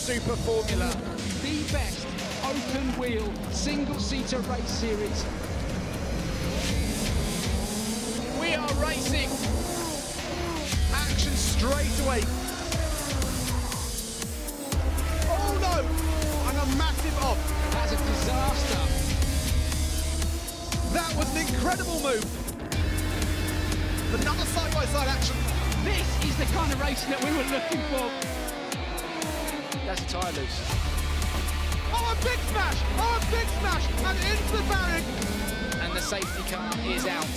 Super Formula. The best open-wheel, single-seater race series. We are racing. Action straight away. Oh no! And a massive off. That's a disaster. That was an incredible move. Another side-by-side action. This is the kind of racing that we were looking for. That's a tyre loose. Oh, a big smash! Oh, a big smash! And into the barrier. And the safety car is out.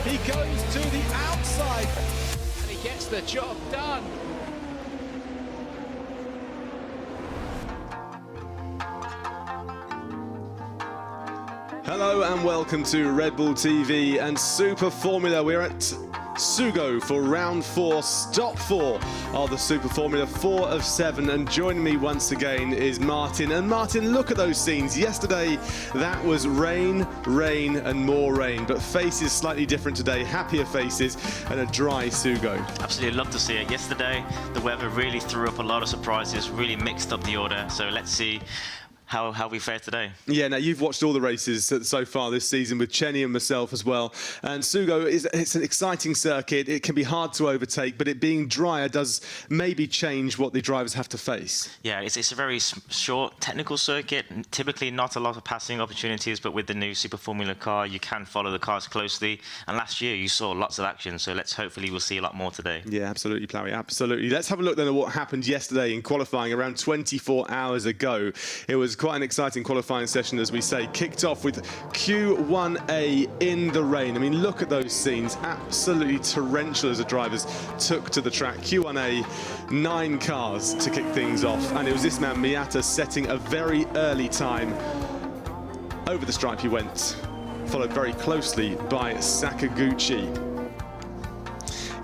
He goes to the outside. And he gets the job done. Hello and welcome to Red Bull TV and Super Formula. We're at Sugo for round 4, stop 4 of the Super Formula, 4 of 7, and joining me once again is Martin. And Martin, look at those scenes. Yesterday that was rain, rain and more rain, but faces slightly different today, happier faces and a dry Sugo. Absolutely love to see it. Yesterday the weather really threw up a lot of surprises, really mixed up the order, so let's see how we fare today. Yeah, now you've watched all the races so far this season with Chenny and myself as well. And Sugo, it's an exciting circuit. It can be hard to overtake, but it being drier does maybe change what the drivers have to face. Yeah, it's a very short technical circuit, typically not a lot of passing opportunities, but with the new Super Formula car, you can follow the cars closely. And last year you saw lots of action, so hopefully we'll see a lot more today. Yeah, absolutely, Plowy, absolutely. Let's have a look then at what happened yesterday in qualifying around 24 hours ago. It was quite an exciting qualifying session, as we say. Kicked off with Q1A in the rain. I mean, look at those scenes. Absolutely torrential as the drivers took to the track. Q1A, 9 cars to kick things off. And it was this man, Miata, setting a very early time. Over the stripe he went, followed very closely by Sakaguchi.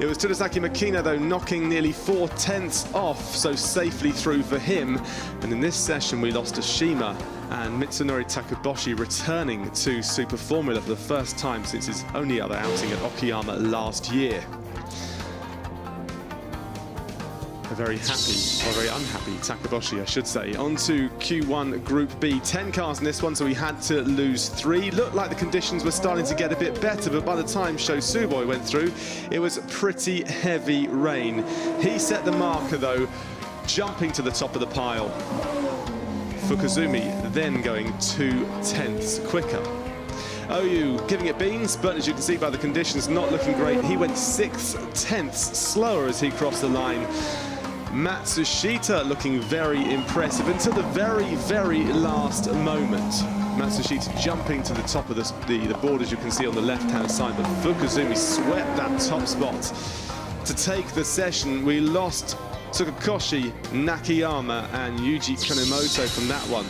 It was Todosaki Makina, though, knocking nearly 4/10 off, so safely through for him. And in this session, we lost to Shima and Mitsunori Takuboshi returning to Super Formula for the first time since his only other outing at Okayama last year. A very happy, or very unhappy Takuboshi, I should say. On to Q1 Group B. 10 cars in this one, so we had to lose 3. Looked like the conditions were starting to get a bit better, but by the time Sho Suboi went through, it was pretty heavy rain. He set the marker, though, jumping to the top of the pile. Fukuzumi then going 2/10 quicker. OU giving it beans, but as you can see by the conditions, not looking great. He went 6/10 slower as he crossed the line. Matsushita looking very impressive until the very, very last moment. Matsushita jumping to the top of the board, as you can see on the left-hand side, but Fukuzumi swept that top spot to take the session. We lost Tsukakoshi, Nakayama and Yuji Kanemoto from that one.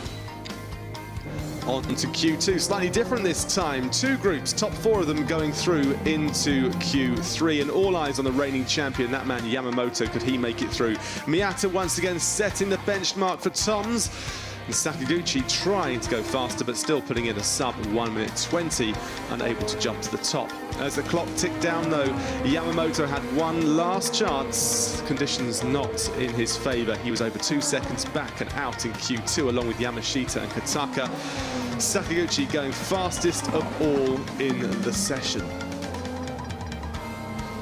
On to Q2, slightly different this time. 2 groups, top 4 of them going through into Q3, and all eyes on the reigning champion, that man Yamamoto. Could he make it through? Miata once again setting the benchmark for Toms. And Sakaguchi trying to go faster, but still putting in a sub 1 minute 20, unable to jump to the top. As the clock ticked down, though, Yamamoto had one last chance. Conditions not in his favour. He was over 2 seconds back and out in Q2, along with Yamashita and Kataka. Sakaguchi going fastest of all in the session.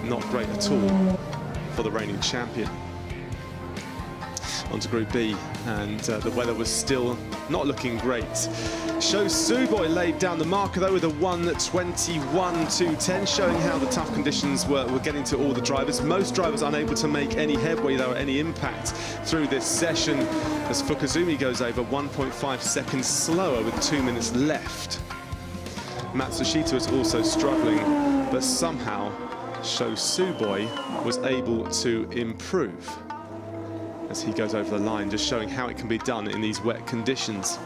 Not great at all for the reigning champion. Onto Group B, and the weather was still not looking great. Sho Suboi laid down the marker, though, with a 1:21.210, showing how the tough conditions were getting to all the drivers. Most drivers unable to make any headway, though, any impact through this session, as Fukuzumi goes over 1.5 seconds slower with 2 minutes left. Matsushita was also struggling, but somehow Sho Suboi was able to improve as he goes over the line, just showing how it can be done in these wet conditions.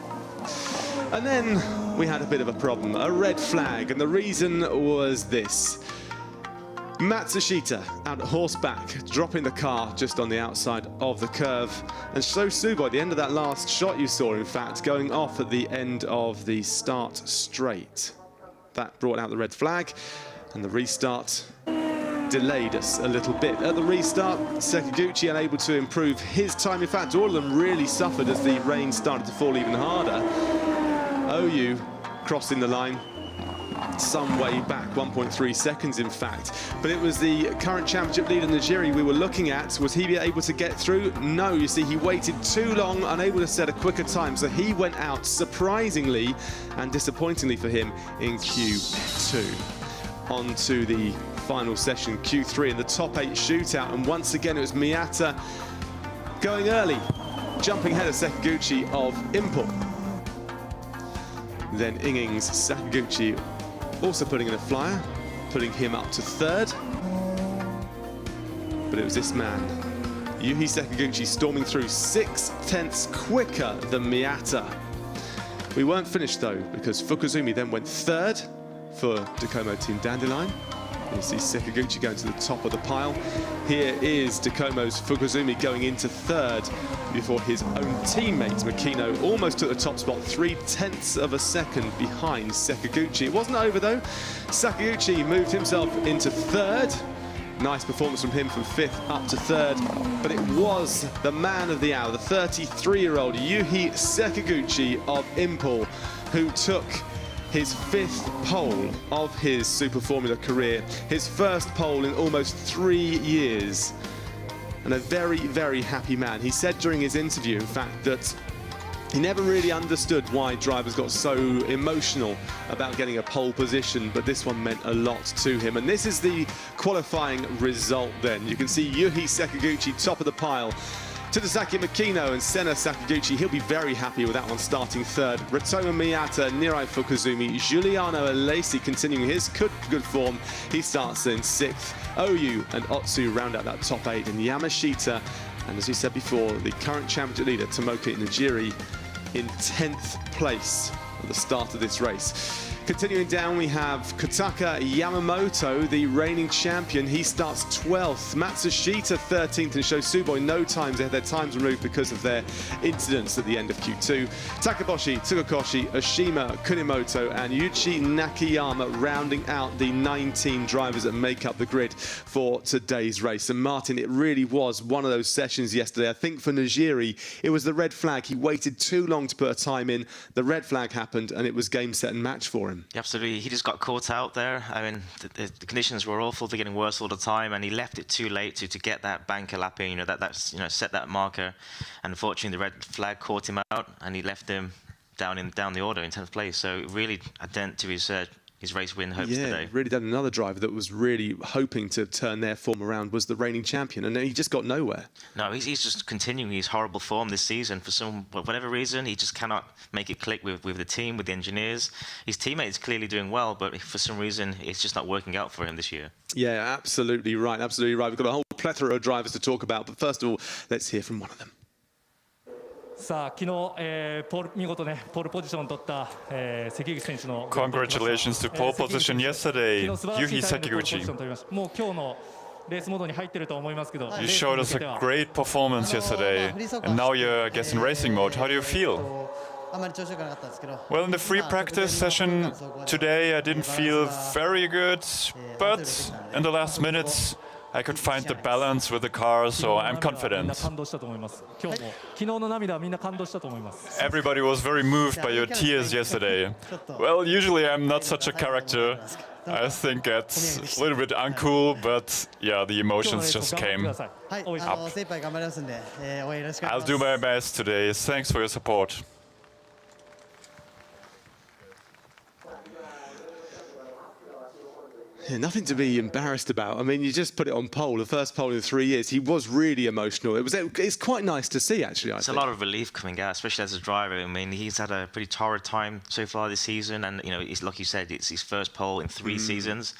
And then we had a bit of a problem, a red flag, and the reason was this. Matsushita out at horseback, dropping the car just on the outside of the curve. And Sho Suboi, the end of that last shot you saw, in fact, going off at the end of the start straight. That brought out the red flag, and the restart delayed us a little bit. At the restart, Sekiguchi unable to improve his time. In fact, all of them really suffered as the rain started to fall even harder. OU crossing the line some way back, 1.3 seconds in fact. But it was the current championship leader, Najiri, we were looking at. Was he able to get through? No, you see, he waited too long, unable to set a quicker time. So he went out, surprisingly and disappointingly for him, in Q2. On to the final session, Q3, in the top 8 shootout. And once again, it was Miyata going early, jumping ahead of Sekiguchi of Impel. Then Ingings, Sakaguchi also putting in a flyer, putting him up to 3rd. But it was this man, Yuhi Sakaguchi, storming through 6/10 quicker than Miyata. We weren't finished though, because Fukuzumi then went 3rd for Dacomo Team Dandelion. You see Sakaguchi going to the top of the pile. Here is Dacomo's Fukuzumi going into 3rd before his own teammate Makino almost took the top spot, 0.3 of a second behind Sakaguchi. It wasn't over though. Sakaguchi moved himself into 3rd. Nice performance from him from 5th up to 3rd. But it was the man of the hour, the 33-year-old Yuhi Sakaguchi of Impel, who took his 5th pole of his Super Formula career, his first pole in almost 3 years, and a very, very happy man. He said during his interview, in fact, that he never really understood why drivers got so emotional about getting a pole position, but this one meant a lot to him. And this is the qualifying result then. You can see Yuhi Sakaguchi top of the pile. Tadasaki Makino and Senna Sakaguchi, he'll be very happy with that one, starting 3rd. Rotoma Miyata, Nirai Fukuzumi, Giuliano Alesi continuing his good form. He starts in 6th. OU and Otsu round out that top 8. And Yamashita, and as we said before, the current championship leader, Tomoki Najiri, in 10th place at the start of this race. Continuing down, we have Kotaka Yamamoto, the reigning champion. He starts 12th. Matsushita 13th, and Shosuboi no times. They had their times removed because of their incidents at the end of Q2. Takaboshi, Tsugakoshi, Oshima, Kunimoto, and Yuichi Nakayama rounding out the 19 drivers that make up the grid for today's race. And Martin, it really was one of those sessions yesterday. I think for Najiri, it was the red flag. He waited too long to put a time in. The red flag happened, and it was game, set, and match for him. Yeah, absolutely. He just got caught out there. I mean, the conditions were awful. They're getting worse all the time, and he left it too late to get that banker lap in. Set that marker. And unfortunately, the red flag caught him out, and he left him down the order in 10th place. So really a dent to his race win hopes today. Really done. Another driver that was really hoping to turn their form around was the reigning champion, and he just got nowhere. No, he's just continuing his horrible form this season. For whatever reason, he just cannot make it click with the team, with the engineers. His teammates clearly doing well, but for some reason, it's just not working out for him this year. Yeah, absolutely right. Absolutely right. We've got a whole plethora of drivers to talk about, but first of all, let's hear from one of them. さあ昨日、見事ねポールポジションを取った、関口選手の Congratulations to pole position yesterday, Yuhi Sekiguchi. もう今日のレースモードに入ってると思いますけど You showed us a great performance yesterday, and now you're, I guess, in racing mode. How do you feel? Well, in the free practice session today, I didn't feel very good, but in the last minutes, I could find the balance with the car, so I'm confident. Everybody was very moved by your tears yesterday. Well, usually I'm not such a character. I think that's a little bit uncool, but yeah, the emotions just came up. I'll do my best today. Thanks for your support. Yeah, nothing to be embarrassed about. I mean, you just put it on pole, the first pole in 3 years. He was really emotional. It's quite nice to see, actually. It's a lot of relief coming out, especially as a driver. I mean, he's had a pretty torrid time so far this season, and it's like you said, it's his first pole in 3 seasons.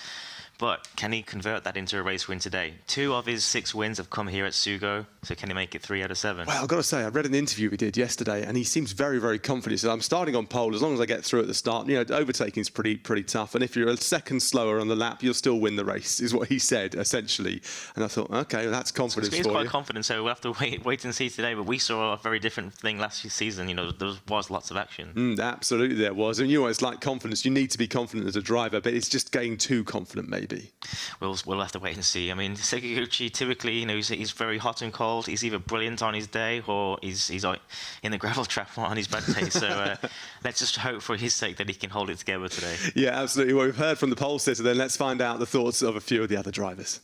But can he convert that into a race win today? 2 of his 6 wins have come here at Sugo. So can he make it 3 out of 7? Well, I've got to say, I read an interview we did yesterday, and he seems very, very confident. He said, I'm starting on pole as long as I get through at the start. You know, overtaking is pretty tough, and if you're a second slower on the lap, you'll still win the race, is what he said, essentially. And I thought, okay, well, that's confidence for you. He's quite confident, so we'll have to wait and see today. But we saw a very different thing last season. You know, there was lots of action. Absolutely, there was. And you know, it's like confidence. You need to be confident as a driver, but it's just getting too confident, maybe. We'll have to wait and see. I mean, Sekiguchi typically, you know, he's very hot and cold. He's either brilliant on his day or he's in the gravel trap on his bad day. So let's just hope for his sake that he can hold it together today. Yeah, absolutely. Well, we've heard from the pole sitter. Then let's find out the thoughts of a few of the other drivers.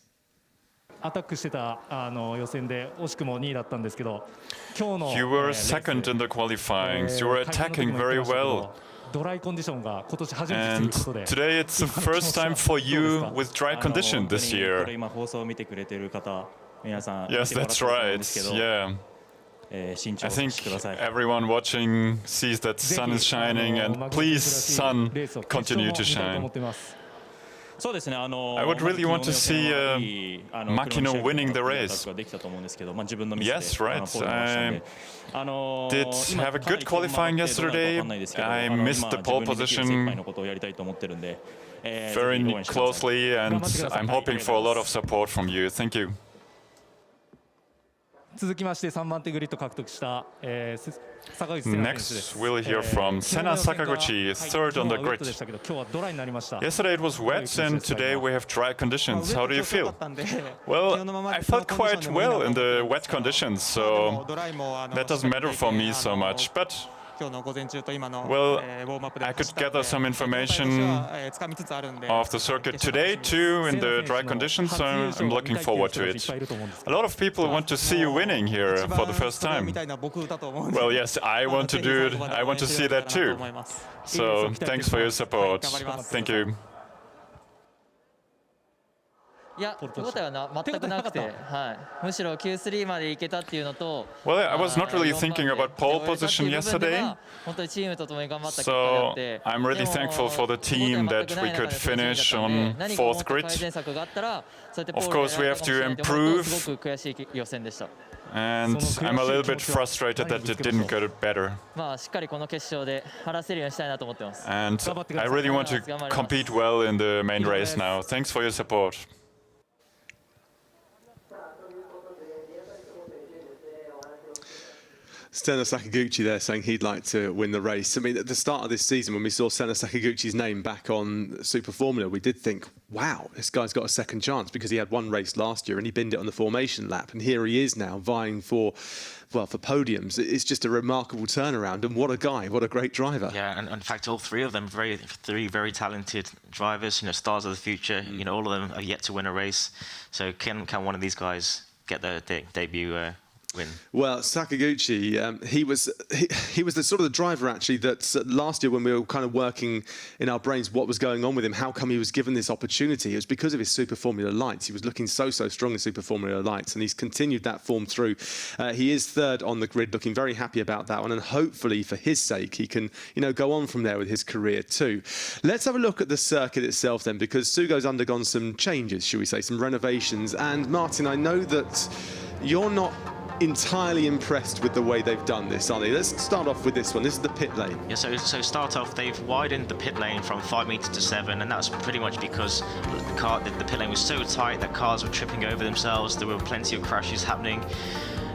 アタックしてた予選で惜しくも2位だったんですけど、今日の You were second in the qualifyings. You were attacking very well. ドライコンディションが今年初めてということで。 And today it's the first time for you with dry condition this year. 今放送を見てくれている方、皆さん Yes, that's right. Yeah. I think everyone watching sees that sun is shining, and please, sun, continue to shine. I would really want to see Makino winning the race. Yes, right. I did have a good qualifying yesterday. I missed the pole position very closely, and I'm hoping for a lot of support from you. Thank you. 続きまして3番手グリッド獲得した坂口選手です。 Next, we'll hear from Senna Sakaguchi, third on the grid. Yesterday it was wet, and today we have dry conditions. How do you feel? Well, I felt quite well in the wet conditions, so that doesn't matter for me so much. But well, I could gather some information of the circuit today too in the dry conditions, so I'm looking forward to it. A lot of people want to see you winning here for the first time. Well, yes, I want to do it. I want to see that too. So thanks for your support. Thank you. いや、手応えは全くなくて、はい、むしろ Q3 まで行けたっていうのと、Well, I was not really thinking about pole position yesterday, 本当にチームと共に頑張った結果であって、 so I'm really thankful for the team that we could finish on fourth grid. Of course, we have to improve, すごく悔しい予選でした。 and I'm a little bit frustrated that it didn't get better. まあしっかりこの決勝で晴らせるようにしたいなと思ってます。 And I really want to compete well in the main race now. Thanks for your support. Senna Sakaguchi there saying he'd like to win the race. I mean, at the start of this season, when we saw Senna Sakaguchi's name back on Super Formula, we did think, wow, this guy's got a second chance, because he had one race last year and he binned it on the formation lap. And here he is now vying for, well, for podiums. It's just a remarkable turnaround. And what a guy, what a great driver. Yeah, and in fact, all three of them, three very talented drivers, you know, stars of the future. You know, all of them are yet to win a race. So can one of these guys get their debut win? Well, Sakaguchi, he was the sort of the driver actually that last year when we were kind of working in our brains what was going on with him, how come he was given this opportunity, it was because of his Super Formula Lights. He was looking so strong in Super Formula Lights, and he's continued that form through. He is third on the grid, looking very happy about that one, and hopefully for his sake he can, you know, go on from there with his career too. Let's have a look at the circuit itself then, because Sugo's undergone some changes, shall we say, some renovations. And Martin, I know that you're not entirely impressed with the way they've done this, are they? Let's start off with this one. This is the pit lane. Yeah, so start off, they've widened the pit lane from 5 meters to 7, and that's pretty much because the pit lane was so tight that cars were tripping over themselves. There were plenty of crashes happening,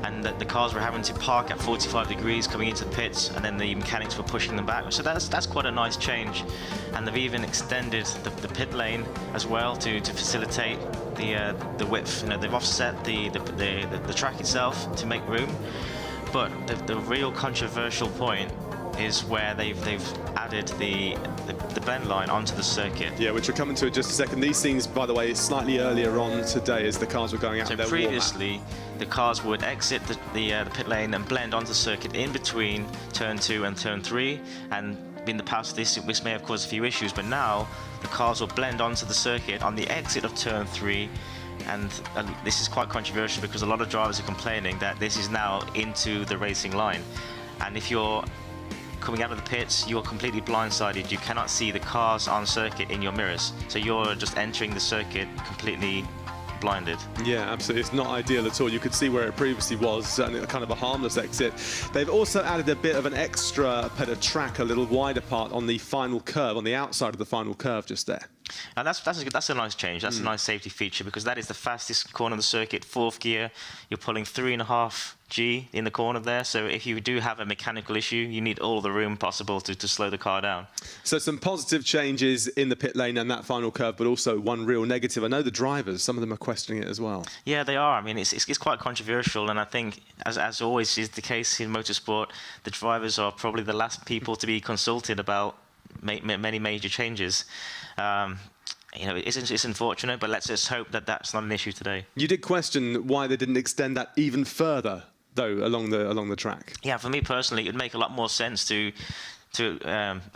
and the cars were having to park at 45 degrees coming into the pits, and then the mechanics were pushing them back. So that's quite a nice change. And they've even extended the pit lane as well to facilitate the width. You know, they've offset the track itself to make room. But the real controversial point is where they've added the bend line onto the circuit. Yeah, which we're coming to in just a second. These scenes, by the way, slightly earlier on today as the cars were going out. So previously, the cars would exit the pit lane and blend onto the circuit in between turn 2 and turn 3, and in the past this may have caused a few issues, but now the cars will blend onto the circuit on the exit of turn 3. And this is quite controversial because a lot of drivers are complaining that this is now into the racing line, and if you're coming out of the pits, you're completely blindsided. You cannot see the cars on circuit in your mirrors, so you're just entering the circuit completely blinded. Yeah, absolutely. It's not ideal at all. You could see where it previously was, certainly kind of a harmless exit. They've also added a bit of an extra bit of track a little wider part on the final curve, on the outside of the final curve just there. And that's a nice change. That's a nice safety feature because that is the fastest corner of the circuit, 4th gear. You're pulling 3.5 G in the corner there. So if you do have a mechanical issue, you need all the room possible to slow the car down. So some positive changes in the pit lane and that final curve, but also one real negative. I know the drivers, some of them are questioning it as well. Yeah, they are. I mean, it's quite controversial, and I think, as always is the case in motorsport, the drivers are probably the last people to be consulted about many major changes. You know, it's unfortunate, but let's just hope that that's not an issue today. You did question why they didn't extend that even further, though, along the track. Yeah, for me personally, it'd make a lot more sense to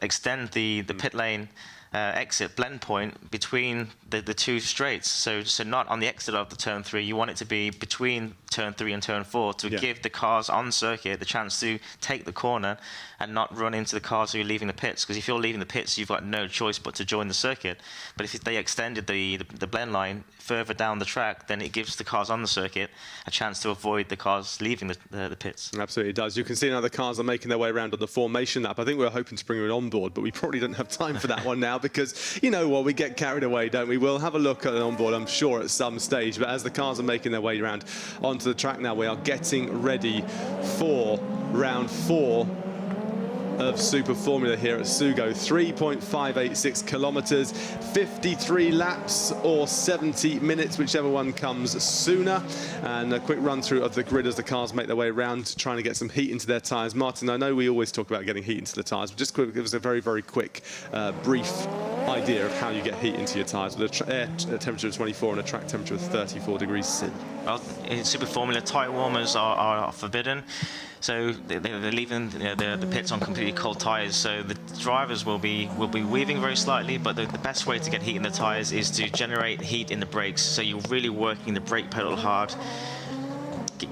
extend the pit lane exit blend point between the two straights. So not on the exit of the turn 3. You want it to be between turn 3 and turn 4 to give the cars on circuit the chance to take the corner and not run into the cars who are leaving the pits. Because if you're leaving the pits, you've got no choice but to join the circuit. But if they extended the blend line further down the track, then it gives the cars on the circuit a chance to avoid the cars leaving the pits. Absolutely does. You can see now the cars are making their way around on the formation lap. I think we were hoping to bring it on board, but we probably don't have time for that one now because, you know what, we get carried away, don't we? We'll have a look at it on board, I'm sure, at some stage. But as the cars are making their way around onto the track now, we are getting ready for round 4 of Super Formula here at Sugo. 3.586 kilometers, 53 laps or 70 minutes, whichever one comes sooner. And a quick run through of the grid as the cars make their way around, trying to get some heat into their tyres. Martin, I know we always talk about getting heat into the tyres, but just give us a very, very quick, brief idea of how you get heat into your tyres with an air temperature of 24 and a track temperature of 34 degrees C. Well, in Super Formula, tyre warmers are forbidden. So they're leaving the pits on completely cold tyres. So the drivers will be weaving very slightly, but the best way to get heat in the tyres is to generate heat in the brakes. So you're really working the brake pedal hard,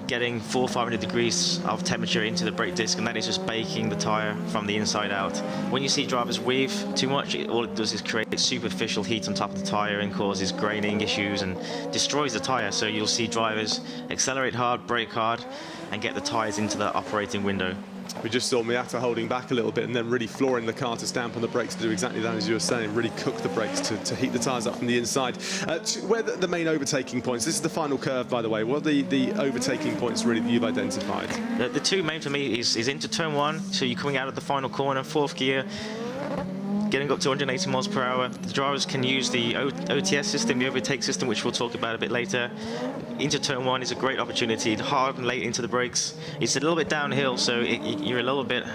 getting 400 or 500 degrees of temperature into the brake disc, and that is just baking the tyre from the inside out. When you see drivers weave too much, all it does is create superficial heat on top of the tyre and causes graining issues and destroys the tyre. So you'll see drivers accelerate hard, brake hard, and get the tyres into the operating window. We just saw Miata holding back a little bit and then really flooring the car to stamp on the brakes to do exactly that, as you were saying, really cook the brakes to heat the tyres up from the inside. Where the main overtaking points, this is the final curve, by the way. What are the overtaking points really that you've identified? The two main for me is into turn 1, so you're coming out of the final corner, 4th gear, getting up to 180 miles per hour. The drivers can use the OTS system, the overtake system, which we'll talk about a bit later. Into turn 1 is a great opportunity, hard and late into the brakes. It's a little bit downhill, so you're a little bit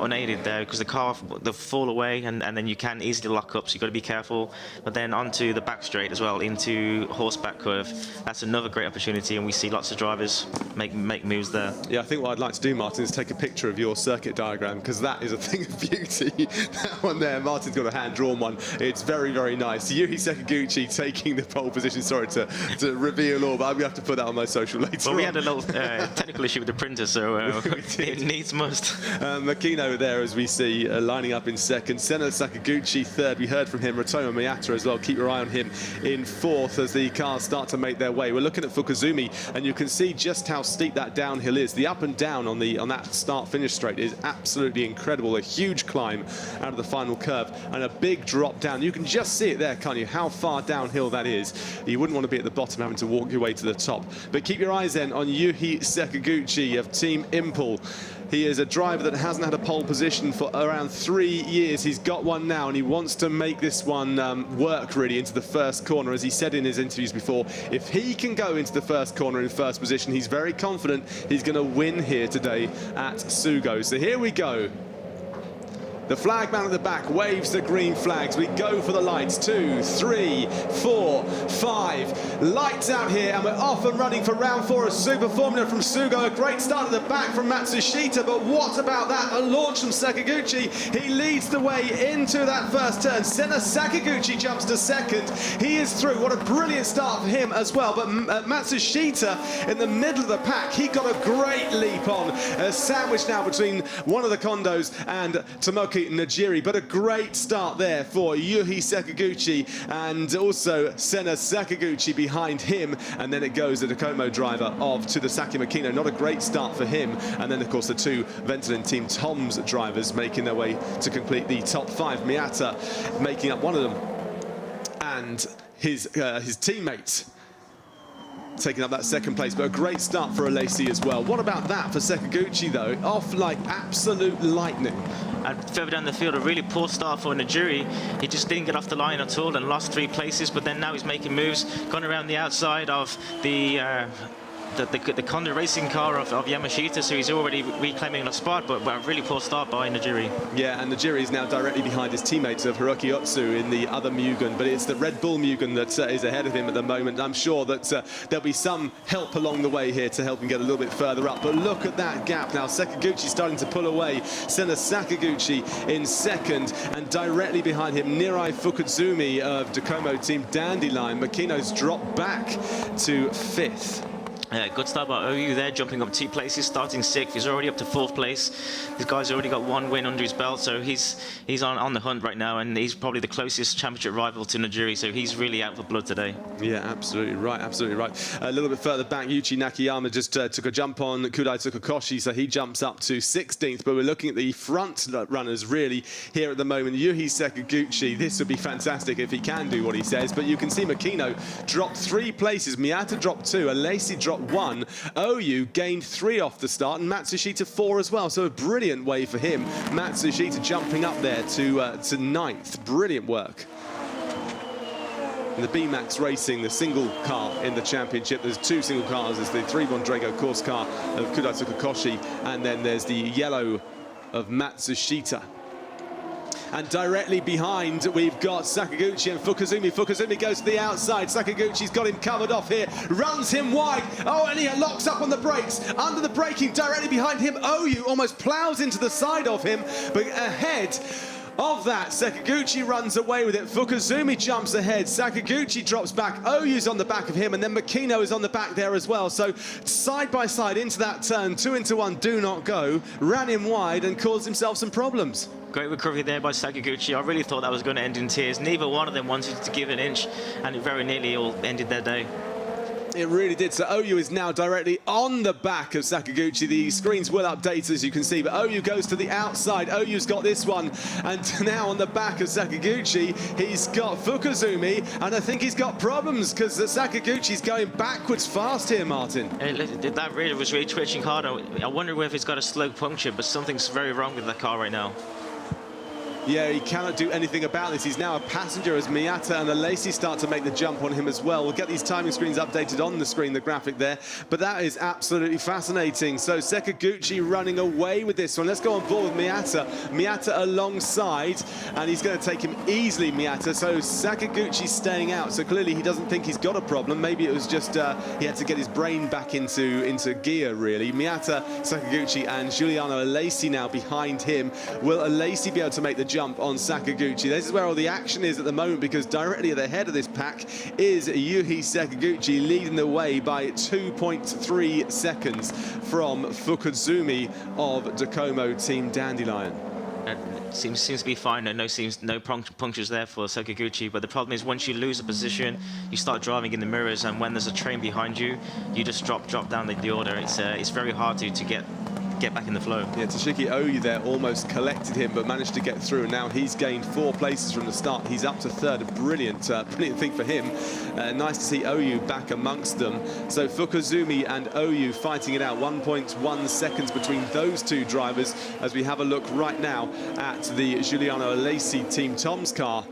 unaided there because the car will fall away and then you can easily lock up, so you've got to be careful. But then onto the back straight as well, into horseback curve. That's another great opportunity, and we see lots of drivers make moves there. Yeah, I think what I'd like to do, Martin, is take a picture of your circuit diagram, because that is a thing of beauty. That one there, Martin's got a hand-drawn one. It's very, very nice. Yuhi Sakaguchi taking the pole position. Sorry to reveal all, but I'm going to have to put that on my social later on. We had a little technical issue with the printer, so it needs must. Makino there, as we see, lining up in second. Senna Sakaguchi third. We heard from him. Rotoma Miata as well. Keep your eye on him in fourth as the cars start to make their way. We're looking at Fukuzumi, and you can see just how steep that downhill is. The up and down on that start-finish straight is absolutely incredible. A huge climb out of the final curve and a big drop down. You can just see it there, can't you? How far downhill that is. You wouldn't want to be at the bottom having to walk your way to the top. But keep your eyes then on Yuhi Sakaguchi of Team Impel. He is a driver that hasn't had a pole position for around 3 years. He's got one now, and he wants to make this one work really into the first corner. As he said in his interviews before, if he can go into the first corner in first position, he's very confident he's going to win here today at Sugo. So here we go. The flag man at the back waves the green flags. We go for the lights. 2, 3, 4, 5. Lights out here, and we're off and running for round 4 of Super Formula from Sugo. A great start at the back from Matsushita, but what about that? A launch from Sakaguchi. He leads the way into that first turn. Senna Sakaguchi jumps to second. He is through. What a brilliant start for him as well. But Matsushita in the middle of the pack, he got a great leap on. Sandwiched now between one of the condos and Tomoka Hiroki Najiri, but a great start there for Yuhi Sakaguchi and also Senna Sakaguchi behind him, and then it goes the Tacoma driver of Tadasaki Makino. Not a great start for him, and then of course the two Ventolin Team Toms drivers making their way to complete the top 5. Miyata making up one of them, and his teammate taking up that second place, but a great start for Alesi as well. What about that for Sakaguchi though? Off like absolute lightning. And further down the field, a really poor start for Najiri. He just didn't get off the line at all and lost 3 places, but then now he's making moves, gone around the outside of the Conda racing car of Yamashita, so he's already reclaiming a spot, but a really poor start by Najiri. Yeah, and Najiri is now directly behind his teammates of Hiroki Otsu in the other Mugen, but it's the Red Bull Mugen that is ahead of him at the moment. I'm sure that there'll be some help along the way here to help him get a little bit further up, but look at that gap now. Sakaguchi starting to pull away. Senna Sakaguchi in second, and directly behind him, Nirai Fukutsumi of Docomo Team Dandelion. Makino's dropped back to 5th. Good start by OU there, jumping up 2 places, starting 6th. He's already up to 4th place. This guy's already got 1 win under his belt, so he's on the hunt right now, and he's probably the closest championship rival to Najiri, so he's really out for blood today. Yeah, absolutely right, absolutely right. A little bit further back, Yuichi Nakayama just took a jump on Kudai Tsukakoshi, so he jumps up to 16th, but we're looking at the front runners really here at the moment. Yuhi Sakaguchi, this would be fantastic if he can do what he says, but you can see Makino dropped 3 places, Miyata dropped 2, Alesi dropped 1, OU gained 3 off the start, and Matsushita 4 as well, so a brilliant way for him. Matsushita jumping up there to 9th, brilliant work. And the B-Max Racing, the single car in the championship, there's 2 single cars. There's the 3 Mondrego course car of Kudai Tsukakoshi, and then there's the yellow of Matsushita. And directly behind, we've got Sakaguchi and Fukuzumi. Fukuzumi goes to the outside. Sakaguchi's got him covered off here, runs him wide. Oh, and he locks up on the brakes. Under the braking, directly behind him, OU almost plows into the side of him, but ahead of that, Sakaguchi runs away with it. Fukuzumi jumps ahead. Sakaguchi drops back. OU's on the back of him, and then Makino is on the back there as well. So side by side into that turn, 2 into 1, do not go. Ran him wide and caused himself some problems. Great recovery there by Sakaguchi. I really thought that was going to end in tears. Neither one of them wanted to give an inch, and it very nearly all ended their day. It really did. So OU is now directly on the back of Sakaguchi. The screens will update, as you can see, but OU goes to the outside. OU's got this one, and now on the back of Sakaguchi, he's got Fukuzumi, and I think he's got problems because Sakaguchi's going backwards fast here, Martin. That really was really twitching hard. I wonder if he's got a slow puncture, but something's very wrong with the car right now. Yeah, he cannot do anything about this. He's now a passenger as Miyata and Alesi start to make the jump on him as well. We'll get these timing screens updated on the screen, the graphic there. But that is absolutely fascinating. So Sakaguchi running away with this one. Let's go on board with Miyata. Miyata alongside, and he's going to take him easily, Miyata. So Sakaguchi staying out. So clearly he doesn't think he's got a problem. Maybe it was just he had to get his brain back into gear, really. Miyata, Sakaguchi, and Giuliano Alesi now behind him. Will Alesi be able to make the jump on Sakaguchi? This is where all the action is at the moment, because directly at the head of this pack is Yuhi Sakaguchi, leading the way by 2.3 seconds from Fukuzumi of Docomo Team Dandelion. Seems to be fine. No punctures there for Sakaguchi, but the problem is once you lose a position, you start driving in the mirrors, and when there's a train behind you, you just drop down the order. It's very hard to get back in the flow. Yeah, Toshiki Oyu there almost collected him, but managed to get through, and now he's gained 4 places from the start. He's up to 3rd, a brilliant thing for him. Nice to see Oyu back amongst them. So Fukuzumi and Oyu fighting it out, 1.1 seconds between those 2 drivers, as we have a look right now at the Giuliano Alesi Team Tom's car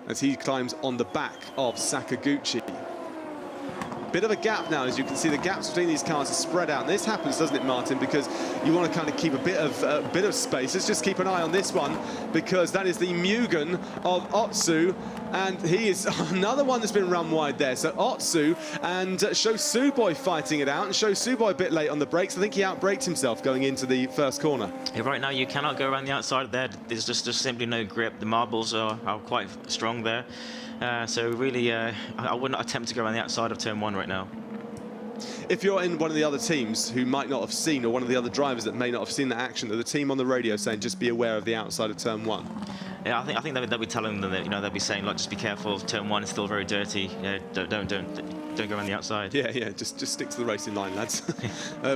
as he climbs on the back of Sakaguchi. Bit of a gap now, as you can see. The gaps between these cars are spread out, and this happens, doesn't it, Martin, because you want to kind of keep a bit of space. Let's just keep an eye on this one, because that is the Mugen of Otsu, and he is another one that's been run wide there. So Otsu and Shosuboi fighting it out, and Shosuboi a bit late on the brakes. I think he outbraked himself going into the first corner. Yeah, right now you cannot go around the outside there. There's just simply no grip. The marbles are quite strong there. So really, I would not attempt to go around the outside of turn 1 right now. If you're in one of the other teams who might not have seen, or one of the other drivers that may not have seen that action, that the team on the radio saying just be aware of the outside of turn 1. Yeah, I think they'll be telling them that, they'll be saying, like, just be careful. Turn 1 is still very dirty. Don't go around the outside. Yeah, just stick to the racing line, lads.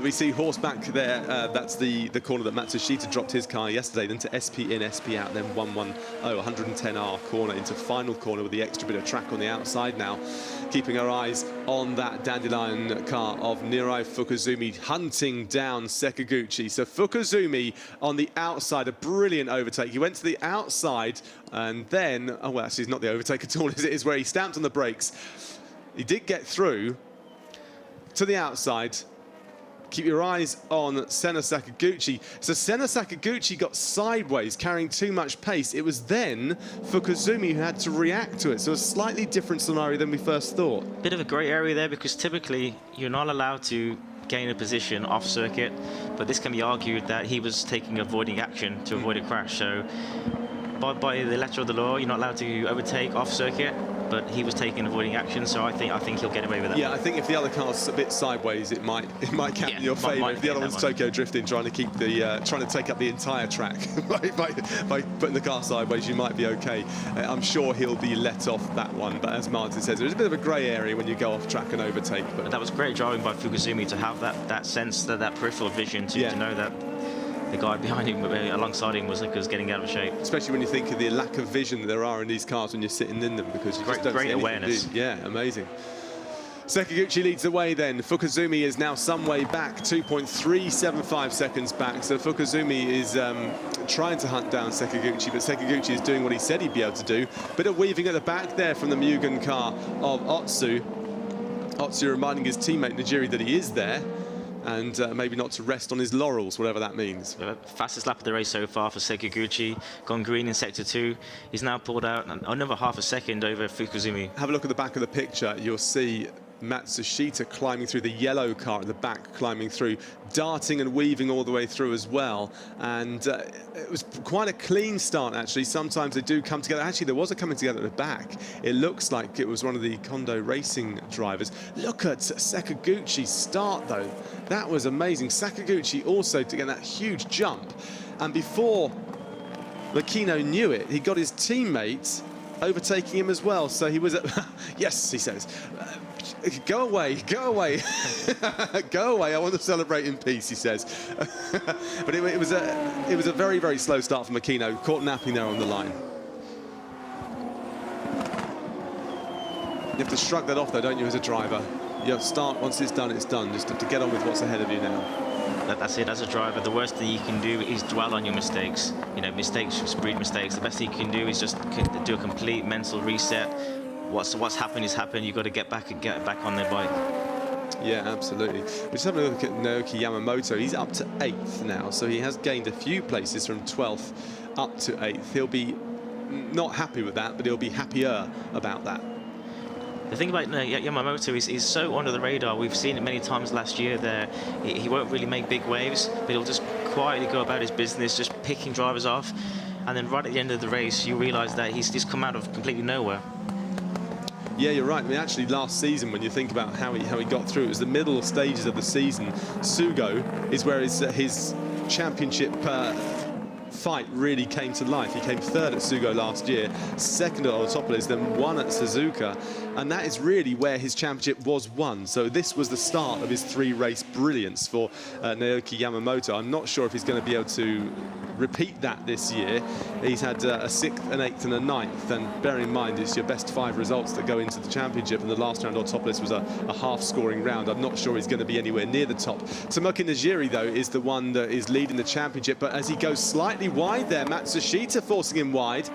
We see Horseback there. That's the corner that Matsushita dropped his car yesterday. Then to SP in, SP out. Then 110R corner into final corner with the extra bit of track on the outside now. Keeping our eyes on that dandelion car of Nirai Fukuzumi hunting down Sekiguchi. So Fukuzumi on the outside, a brilliant overtake. He went to the outside and then, oh well, actually it's not the overtake at all, is where he stamped on the brakes. He did get through to the outside. Keep your eyes on Senna Sakaguchi. So Senna Sakaguchi got sideways, carrying too much pace. It was then Fukuzumi who had to react to it. So a slightly different scenario than we first thought. Bit of a grey area there, because typically you're not allowed to gain a position off circuit, but this can be argued that he was taking avoiding action to avoid a crash. So by the letter of the law, you're not allowed to overtake off circuit, but he was taking avoiding action, so I think he'll get away with that. Yeah, I think if the other car's a bit sideways, it might count in your favour. If the other one's Tokyo drifting, trying to keep the trying to take up the entire track by putting the car sideways, you might be okay. I'm sure he'll be let off that one, but as Martin says, there's a bit of a grey area when you go off track and overtake. But that was great driving by Fukuzumi to have that sense, that peripheral vision to know that the guy behind him, alongside him, was getting out of shape. Especially when you think of the lack of vision that there are in these cars when you're sitting in them, because you just don't see awareness. Yeah, amazing. Sekiguchi leads the way then. Fukuzumi is now some way back, 2.375 seconds back. So Fukuzumi is trying to hunt down Sekiguchi, but Sekiguchi is doing what he said he'd be able to do. Bit of weaving at the back there from the Mugen car of Otsu. Otsu reminding his teammate Najiri that he is there, and maybe not to rest on his laurels, whatever that means. Fastest lap of the race so far for Sekiguchi. Gone green in sector 2. He's now pulled out another half a second over Fukuzumi. Have a look at the back of the picture. You'll see Matsushita climbing through, the yellow car at the back climbing through, darting and weaving all the way through as well. And it was quite a clean start, actually. Sometimes they do come together. Actually, there was a coming together at the back. It looks like it was one of the Kondo Racing drivers. Look at Sakaguchi's start, though. That was amazing. Sakaguchi also to get that huge jump. And before Makino knew it, he got his teammate overtaking him as well. So he was at... yes, he says. Go away, go away. Go away, I want to celebrate in peace, he says. But it was a very, very slow start for Makino, caught napping there on the line. You have to shrug that off, though, don't you, as a driver? You have to start, once it's done, just have to get on with what's ahead of you now. That's it. As a driver, the worst thing you can do is dwell on your mistakes. Mistakes just breed mistakes. The best thing you can do is just do a complete mental reset. What's happened is happened. You've got to get back on their bike. Yeah, absolutely. We're just having a look at Naoki Yamamoto. He's up to 8th now, so he has gained a few places from 12th up to 8th. He'll be not happy with that, but he'll be happier about that. The thing about Yamamoto is he's so under the radar. We've seen it many times last year there. He won't really make big waves, but he'll just quietly go about his business, just picking drivers off. And then right at the end of the race, you realise that he's just come out of completely nowhere. Yeah, you're right. I mean, actually, last season, when you think about how he got through, it was the middle stages of the season. Sugo is where his championship fight really came to life. He came 3rd at Sugo last year, 2nd at Autopolis, then 1 at Suzuka, and that is really where his championship was won. So this was the start of his 3-race brilliance for Naoki Yamamoto. I'm not sure if he's going to be able to repeat that this year. He's had a 6th, an 8th and a 9th, and bear in mind it's your best 5 results that go into the championship, and the last round Autopolis was a half-scoring round. I'm not sure he's going to be anywhere near the top. Tomoki Najiri, though, is the one that is leading the championship, but as he goes slightly wide there, Matsushita forcing him wide,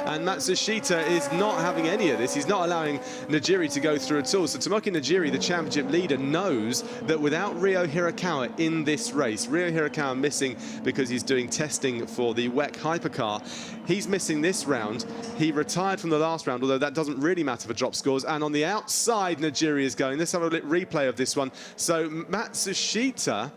and Matsushita is not having any of this. He's not allowing Najiri to go through at all. So Tomoki Najiri, the championship leader, knows that without Ryo Hirakawa in this race, Ryo Hirakawa missing because he's doing testing for the WEC hypercar, he's missing this round. He retired from the last round, although that doesn't really matter for drop scores. And on the outside, Najiri is going. Let's have a replay of this one. So Matsushita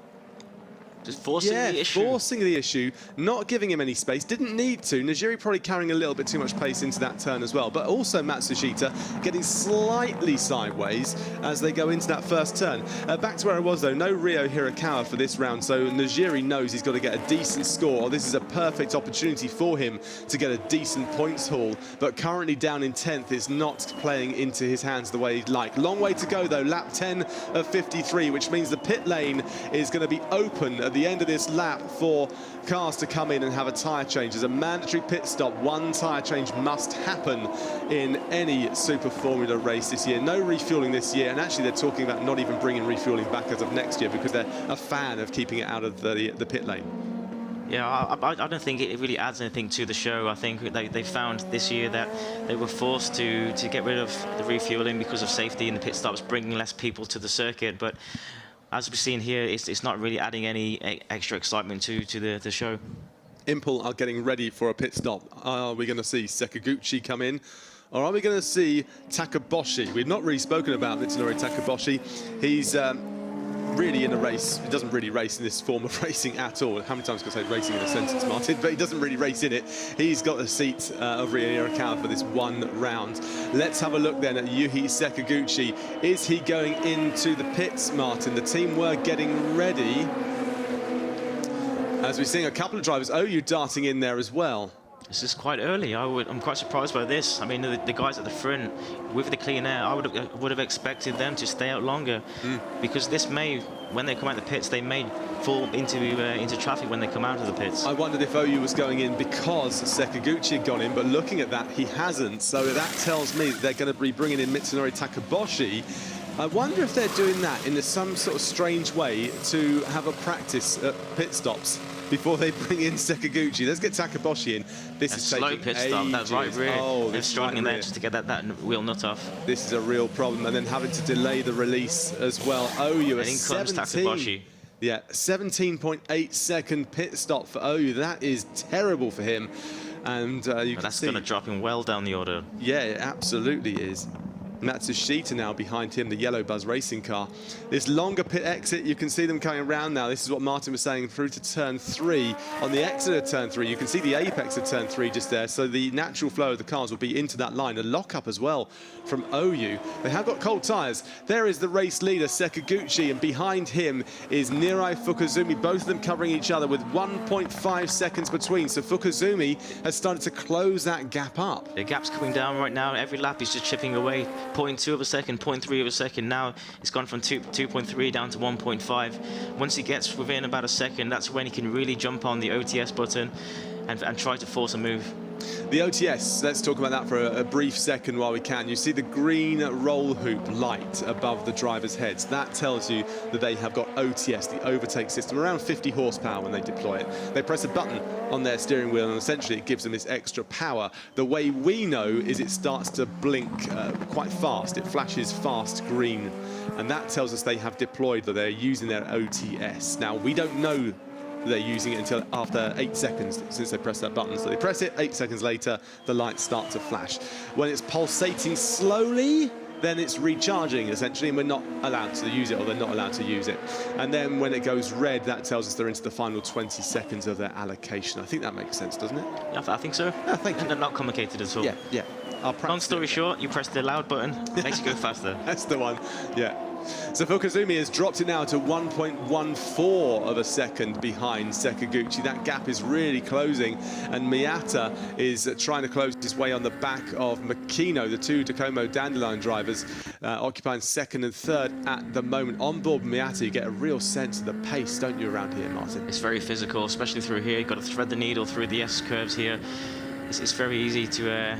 Just forcing the issue. Forcing the issue, not giving him any space. Didn't need to. Najiri probably carrying a little bit too much pace into that turn as well. But also Matsushita getting slightly sideways as they go into that first turn. Back to where I was though, no Ryo Hirakawa for this round. So Najiri knows he's got to get a decent score. This is a perfect opportunity for him to get a decent points haul. But currently down in 10th, it's not playing into his hands the way he'd like. Long way to go though, lap 10 of 53, which means the pit lane is going to be open at the end of this lap for cars to come in and have a tyre change. There's a mandatory pit stop. One tyre change must happen in any Super Formula race this year. No refueling this year, and actually they're talking about not even bringing refueling back as of next year because they're a fan of keeping it out of the pit lane. Yeah, I don't think it really adds anything to the show. I think they found this year that they were forced to get rid of the refueling because of safety and the pit stops, bringing less people to the circuit. But as we've seen here, it's not really adding any extra excitement to the show. Impel are getting ready for a pit stop. Are we going to see Sakaguchi come in? Or are we going to see Takaboshi? We've not really spoken about Mitsunori Takaboshi. He's really in a race. He doesn't really race in this form of racing at all. How many times can I say racing in a sentence, Martin? But he doesn't really race in it. He's got the seat of Ryo Hirakawa for this one round. Let's have a look then at Yuhi Sakaguchi. Is he going into the pits, Martin? The team were getting ready. As we're seeing a couple of drivers, OU darting in there as well. This is quite early. I'm quite surprised by this. I mean, the guys at the front with the clean air, I would have expected them to stay out longer because this may, when they come out of the pits, they may fall into traffic when they come out of the pits. I wondered if OU was going in because Sakaguchi had gone in, but looking at that, he hasn't. So that tells me that they're going to be bringing in Mitsunori Takaboshi. I wonder if they're doing that in some sort of strange way to have a practice at pit stops before they bring in Sakaguchi. Let's get Takaboshi in. This is slow taking pit stop, that right rear. Oh, they're struggling there just to get that wheel nut off. This is a real problem, and then having to delay the release as well. OU is 17. Yeah, 17.8 second pit stop for OU. That is terrible for him. And that's going to drop him well down the order. Yeah, it absolutely is. Matsushita now behind him, the yellow Buzz racing car. This longer pit exit, you can see them coming around now. This is what Martin was saying through to turn 3. On the exit of turn 3, you can see the apex of turn 3 just there. So the natural flow of the cars will be into that line. A lock-up as well from OU. They have got cold tyres. There is the race leader, Sakaguchi, and behind him is Nirai Fukuzumi, both of them covering each other with 1.5 seconds between. So Fukuzumi has started to close that gap up. The gap's coming down right now. Every lap he's just chipping away. 0.2 of a second, 0.3 of a second. Now it's gone from 2.3 down to 1.5. Once he gets within about a second, that's when he can really jump on the OTS button and try to force a move. The OTS, let's talk about that for a brief second while we can. You see the green roll hoop light above the drivers' heads. That tells you that they have got OTS, the overtake system, around 50 horsepower when they deploy it. They press a button on their steering wheel and essentially it gives them this extra power. The way we know is it starts to blink quite fast. It flashes fast green, and that tells us they have deployed, that they're using their OTS. Now, we don't know they're using it until after 8 seconds since they press that button. So they press it, 8 seconds later, the lights start to flash. When it's pulsating slowly, then it's recharging, essentially, and we're not allowed to use it, or they're not allowed to use it. And then when it goes red, that tells us they're into the final 20 seconds of their allocation. I think that makes sense, doesn't it? Yeah, I think so. Yeah, thank you. And they're not complicated at all. Yeah, yeah. Long story short, you press the loud button, it makes you go faster. That's the one, yeah. So Fukuzumi has dropped it now to 1.14 of a second behind Sakaguchi. That gap is really closing, and Miyata is trying to close his way on the back of Makino, the two Tacoma Dandelion drivers, occupying second and third at the moment. On board Miyata, you get a real sense of the pace, don't you, around here, Martin? It's very physical, especially through here. You've got to thread the needle through the S-curves here. It's very easy to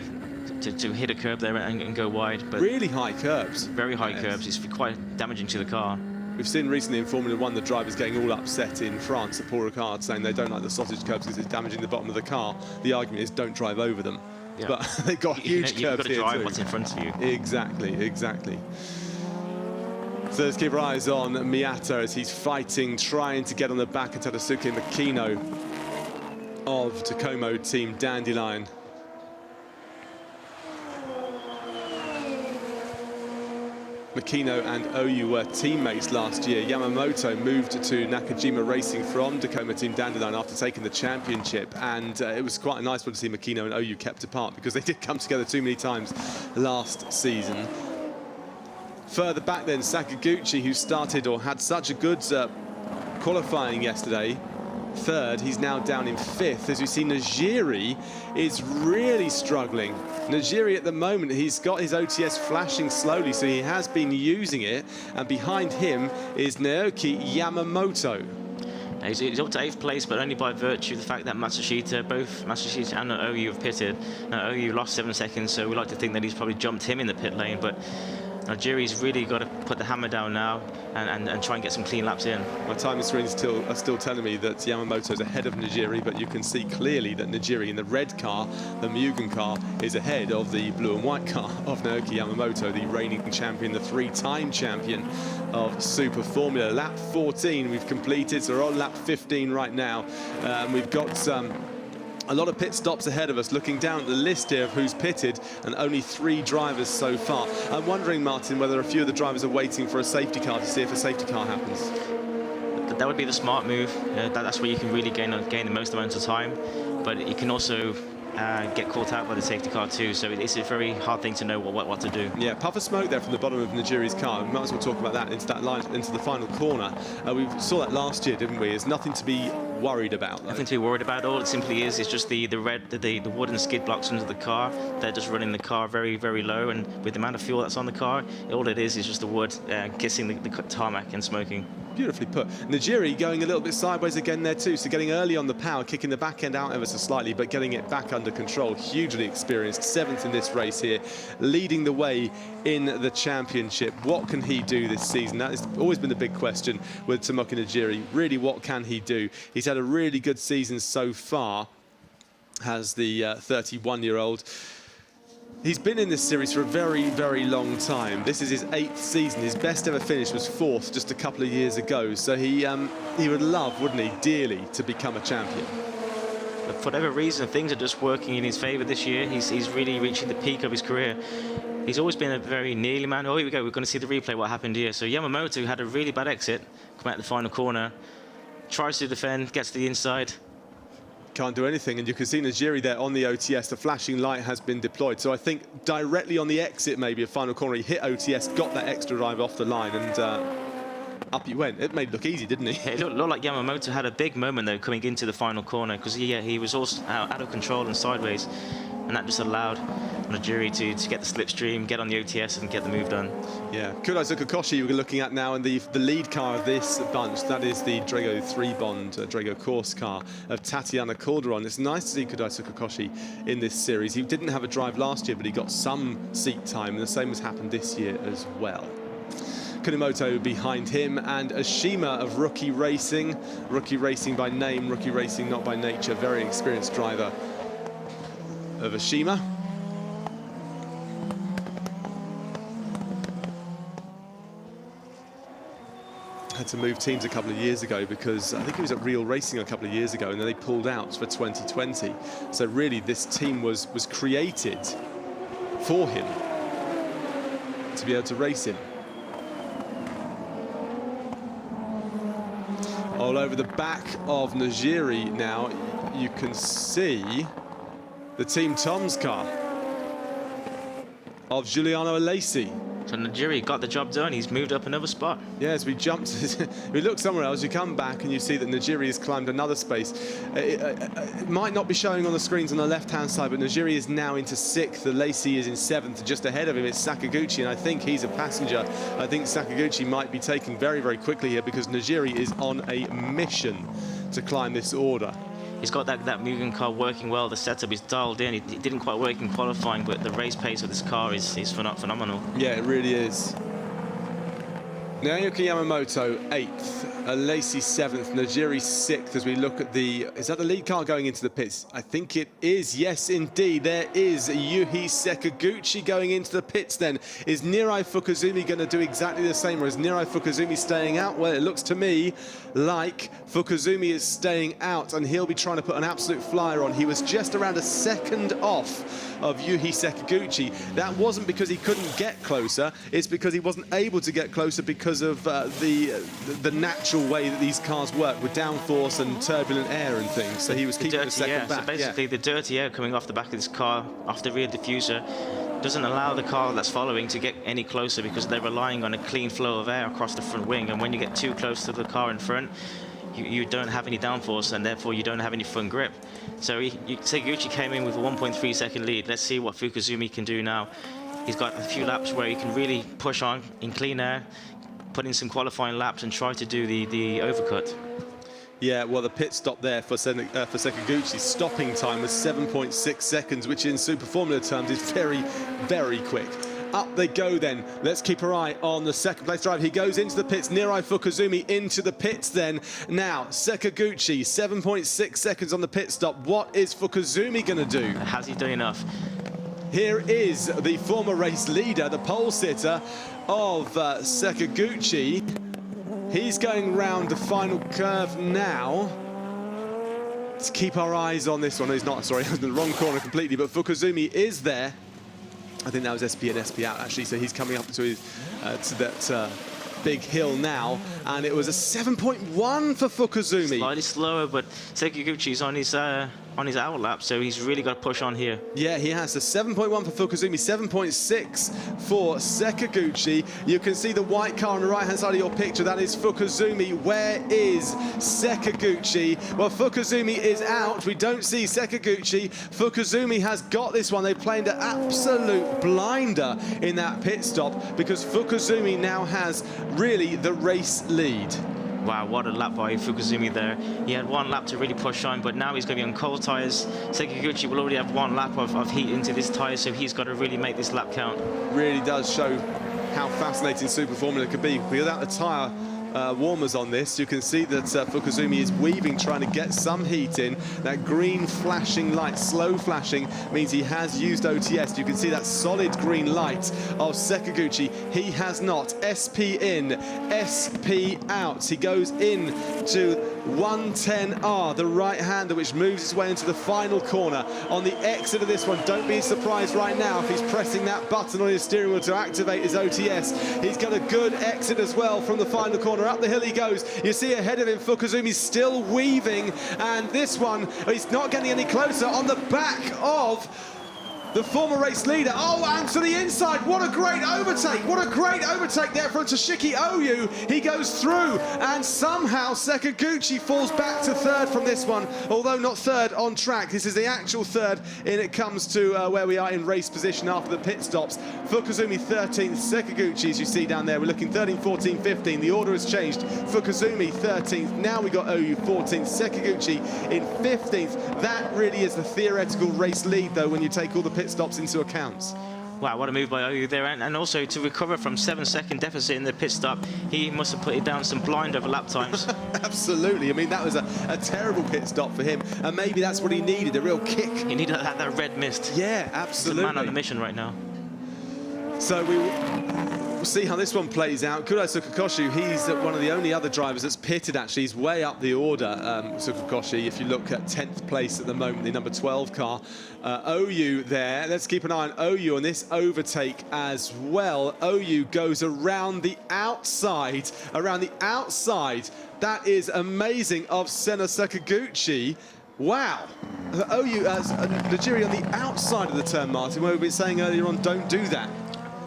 hit a curb there and go wide. But really high curbs. Very high curbs. It's quite damaging to the car. We've seen recently in Formula 1 the drivers getting all upset in France at Paul Ricard, saying they don't like the sausage curbs because it's damaging the bottom of the car. The argument is don't drive over them. Yeah. But they've got huge curbs here too. You've got to drive what's in front of you. Exactly, exactly. So let's keep our eyes on Miyata as he's fighting, trying to get on the back of Tadasuke Makino of Tacoma Team Dandelion. Makino and Oyu were teammates last year. Yamamoto moved to Nakajima Racing from Tacoma Team Dandelion after taking the championship, and it was quite a nice one to see Makino and Oyu kept apart because they did come together too many times last season. Further back then, Sakaguchi, who started or had such a good qualifying yesterday, third. He's now down in fifth. As we see, Najiri is really struggling. Najiri at the moment, he's got his OTS flashing slowly, so he has been using it, and behind him is Naoki Yamamoto. He's up to 8th place, but only by virtue of the fact that both Matsushita and Oyu have pitted. Now, Oyu lost 7 seconds, so we like to think that he's probably jumped him in the pit lane, but Najiri's really got to put the hammer down now and try and get some clean laps in. My timing screens are still telling me that Yamamoto's ahead of Najiri, but you can see clearly that Najiri in the red car, the Mugen car, is ahead of the blue and white car of Naoki Yamamoto, the reigning champion, the 3-time champion of Super Formula. Lap 14 we've completed, so we're on lap 15 right now. We've got a lot of pit stops ahead of us. Looking down at the list here of who's pitted, and only 3 drivers so far. I'm wondering, Martin, whether a few of the drivers are waiting for a safety car to see if a safety car happens. That would be the smart move. That's where you can really gain the most amount of time, but you can also get caught out by the safety car too, so it's a very hard thing to know what to do. Yeah, puff of smoke there from the bottom of Najiri's car. We might as well talk about that into that line, into the final corner. We saw that last year, didn't we? There's nothing to be worried about, though. Nothing to be worried about. All it simply is just the wooden skid blocks under the car. They're just running the car very, very low, and with the amount of fuel that's on the car, all it is just the wood kissing the tarmac and smoking. Beautifully put. Najiri going a little bit sideways again there too, so getting early on the power, kicking the back end out ever so slightly, but getting it back under control. Hugely experienced, 7th in this race here, leading the way in the championship. What can he do this season? That has always been the big question with Tomoki Najiri. Really, what can he do? He's had a really good season so far, has the 31-year-old. He's been in this series for a very, very long time. This is his 8th season. His best ever finish was 4th just a couple of years ago. So he would love, wouldn't he, dearly to become a champion. But for whatever reason, things are just working in his favour this year. He's really reaching the peak of his career. He's always been a very nearly man. Oh, here we go. We're going to see the replay what happened here. So Yamamoto had a really bad exit, come out the final corner, tries to defend, gets to the inside. Can't do anything, and you can see Najiri there on the OTS. The flashing light has been deployed, so I think directly on the exit, maybe a final corner, he hit OTS, got that extra drive off the line, and up he went. It made it look easy, didn't he? It looked like Yamamoto had a big moment though coming into the final corner, because he was also out of control and sideways, and that just allowed Najiri to get the slipstream, get on the OTS and get the move done. Yeah, Kudai Tsukakoshi we're looking at now, and the lead car of this bunch, that is the Drago 3-Bond, Drago course car of Tatiana Calderon. It's nice to see Kudai Tsukakoshi in this series. He didn't have a drive last year, but he got some seat time, and the same has happened this year as well. Kunimoto behind him, and Ashima of Rookie Racing by name, Rookie Racing not by nature. Very experienced driver of Ashima. Had to move teams a couple of years ago because I think he was at Real Racing a couple of years ago, and then they pulled out for 2020. So really this team was created for him to be able to race in. All over the back of Najiri now, you can see the Team Tom's car of Giuliano Alesi. So Najiri got the job done. He's moved up another spot. Yes, we jumped. We look somewhere else. You come back and you see that Najiri has climbed another space. It might not be showing on the screens on the left-hand side, but Najiri is now into 6th. Alesi is in 7th. Just ahead of him is Sakaguchi, and I think he's a passenger. I think Sakaguchi might be taking very, very quickly here because Najiri is on a mission to climb this order. He's got that Mugen car working well. The setup is dialed in. It didn't quite work in qualifying, but the race pace of this car is phenomenal. Yeah, it really is. Naoki Yamamoto 8th, Lacey 7th, Najiri 6th as we look at the... Is that the lead car going into the pits? I think it is. Yes, indeed. There is Yuhi Sakaguchi going into the pits then. Is Nirai Fukuzumi going to do exactly the same, or is Nirai Fukuzumi staying out? Well, it looks to me like Fukuzumi is staying out, and he'll be trying to put an absolute flyer on. He was just around a second off of Yuhi Sakaguchi. That wasn't because he couldn't get closer, it's because he wasn't able to get closer because of the natural way that these cars work with downforce and turbulent air and things. So he was keeping a second back. So basically the dirty air coming off the back of this car, off the rear diffuser, doesn't allow the car that's following to get any closer because they're relying on a clean flow of air across the front wing, and when you get too close to the car in front, you don't have any downforce, and therefore you don't have any front grip. So Sakaguchi came in with a 1.3 second lead. Let's see what Fukuzumi can do now. He's got a few laps where he can really push on in clean air, put in some qualifying laps and try to do the overcut. Yeah, well, the pit stop there for Sakaguchi's stopping time was 7.6 seconds, which in Super Formula terms is very, very quick. Up they go then. Let's keep our eye on the second place driver. He goes into the pits. Nirai Fukuzumi into the pits then. Now, Sakaguchi, 7.6 seconds on the pit stop. What is Fukuzumi going to do? Has he done enough? Here is the former race leader, the pole sitter of Sakaguchi. He's going round the final curve now. Let's keep our eyes on this one. He's not, sorry, I was in the wrong corner completely, but Fukuzumi is there. I think that was SP and SP out, actually, so he's coming up to his to that big hill now, and it was a 7.1 for Fukuzumi. Slightly slower, but Sakaguchi's on his out lap, so he's really got to push on here. Yeah, he has a 7.1 for Fukuzumi, 7.6 for Sakaguchi. You can see the white car on the right-hand side of your picture. That is Fukuzumi. Where is Sakaguchi? Well, Fukuzumi is out. We don't see Sakaguchi. Fukuzumi has got this one. They played an absolute blinder in that pit stop because Fukuzumi now has really the race lead. Wow, what a lap by Fukuzumi there. He had one lap to really push on, but now he's going to be on cold tyres. Sakaguchi will already have one lap of heat into this tyre, so he's got to really make this lap count. Really does show how fascinating Super Formula could be. Without the tyre warmers on this, you can see that Fukuzumi is weaving, trying to get some heat in. That green flashing light, slow flashing, means he has used OTS. You can see that solid green light of Sakaguchi. He has not. SP in, SP out. He goes in to 110R, the right-hander, which moves his way into the final corner. On the exit of this one, don't be surprised right now if he's pressing that button on his steering wheel to activate his OTS. He's got a good exit as well from the final corner. Up the hill he goes. You see ahead of him, Fukuzumi's still weaving, and this one, he's not getting any closer on the back of the former race leader. Oh, and to the inside. What a great overtake. What a great overtake there from Toshiki Oyu. He goes through, and somehow Sakaguchi falls back to third from this one, although not third on track. This is the actual third, and it comes to where we are in race position after the pit stops. Fukuzumi 13th, Sakaguchi, as you see down there, we're looking 13, 14, 15. The order has changed. Fukuzumi 13th. Now we got Oyu 14th, Sakaguchi in 15th. That really is the theoretical race lead, though, when you take all the pit stops into account. Wow, what a move by Oyu there, and also to recover from 7-second deficit in the pit stop, he must have put it down some blind over lap times. Absolutely. I mean, that was a terrible pit stop for him, and maybe that's what he needed, a real kick. He needed that red mist. Yeah, absolutely. He's the man on the mission right now. So we'll see how this one plays out. Kuro Tsukakoshi, he's one of the only other drivers that's pitted, actually. He's way up the order, Tsukakoshi. If you look at 10th place at the moment, the number 12 car. Oyu there. Let's keep an eye on Oyu on this overtake as well. Oyu goes around the outside. Around the outside. That is amazing of Senna Sakaguchi. Wow. Oyu, Najiri on the outside of the turn, Martin, where we've been saying earlier on, don't do that.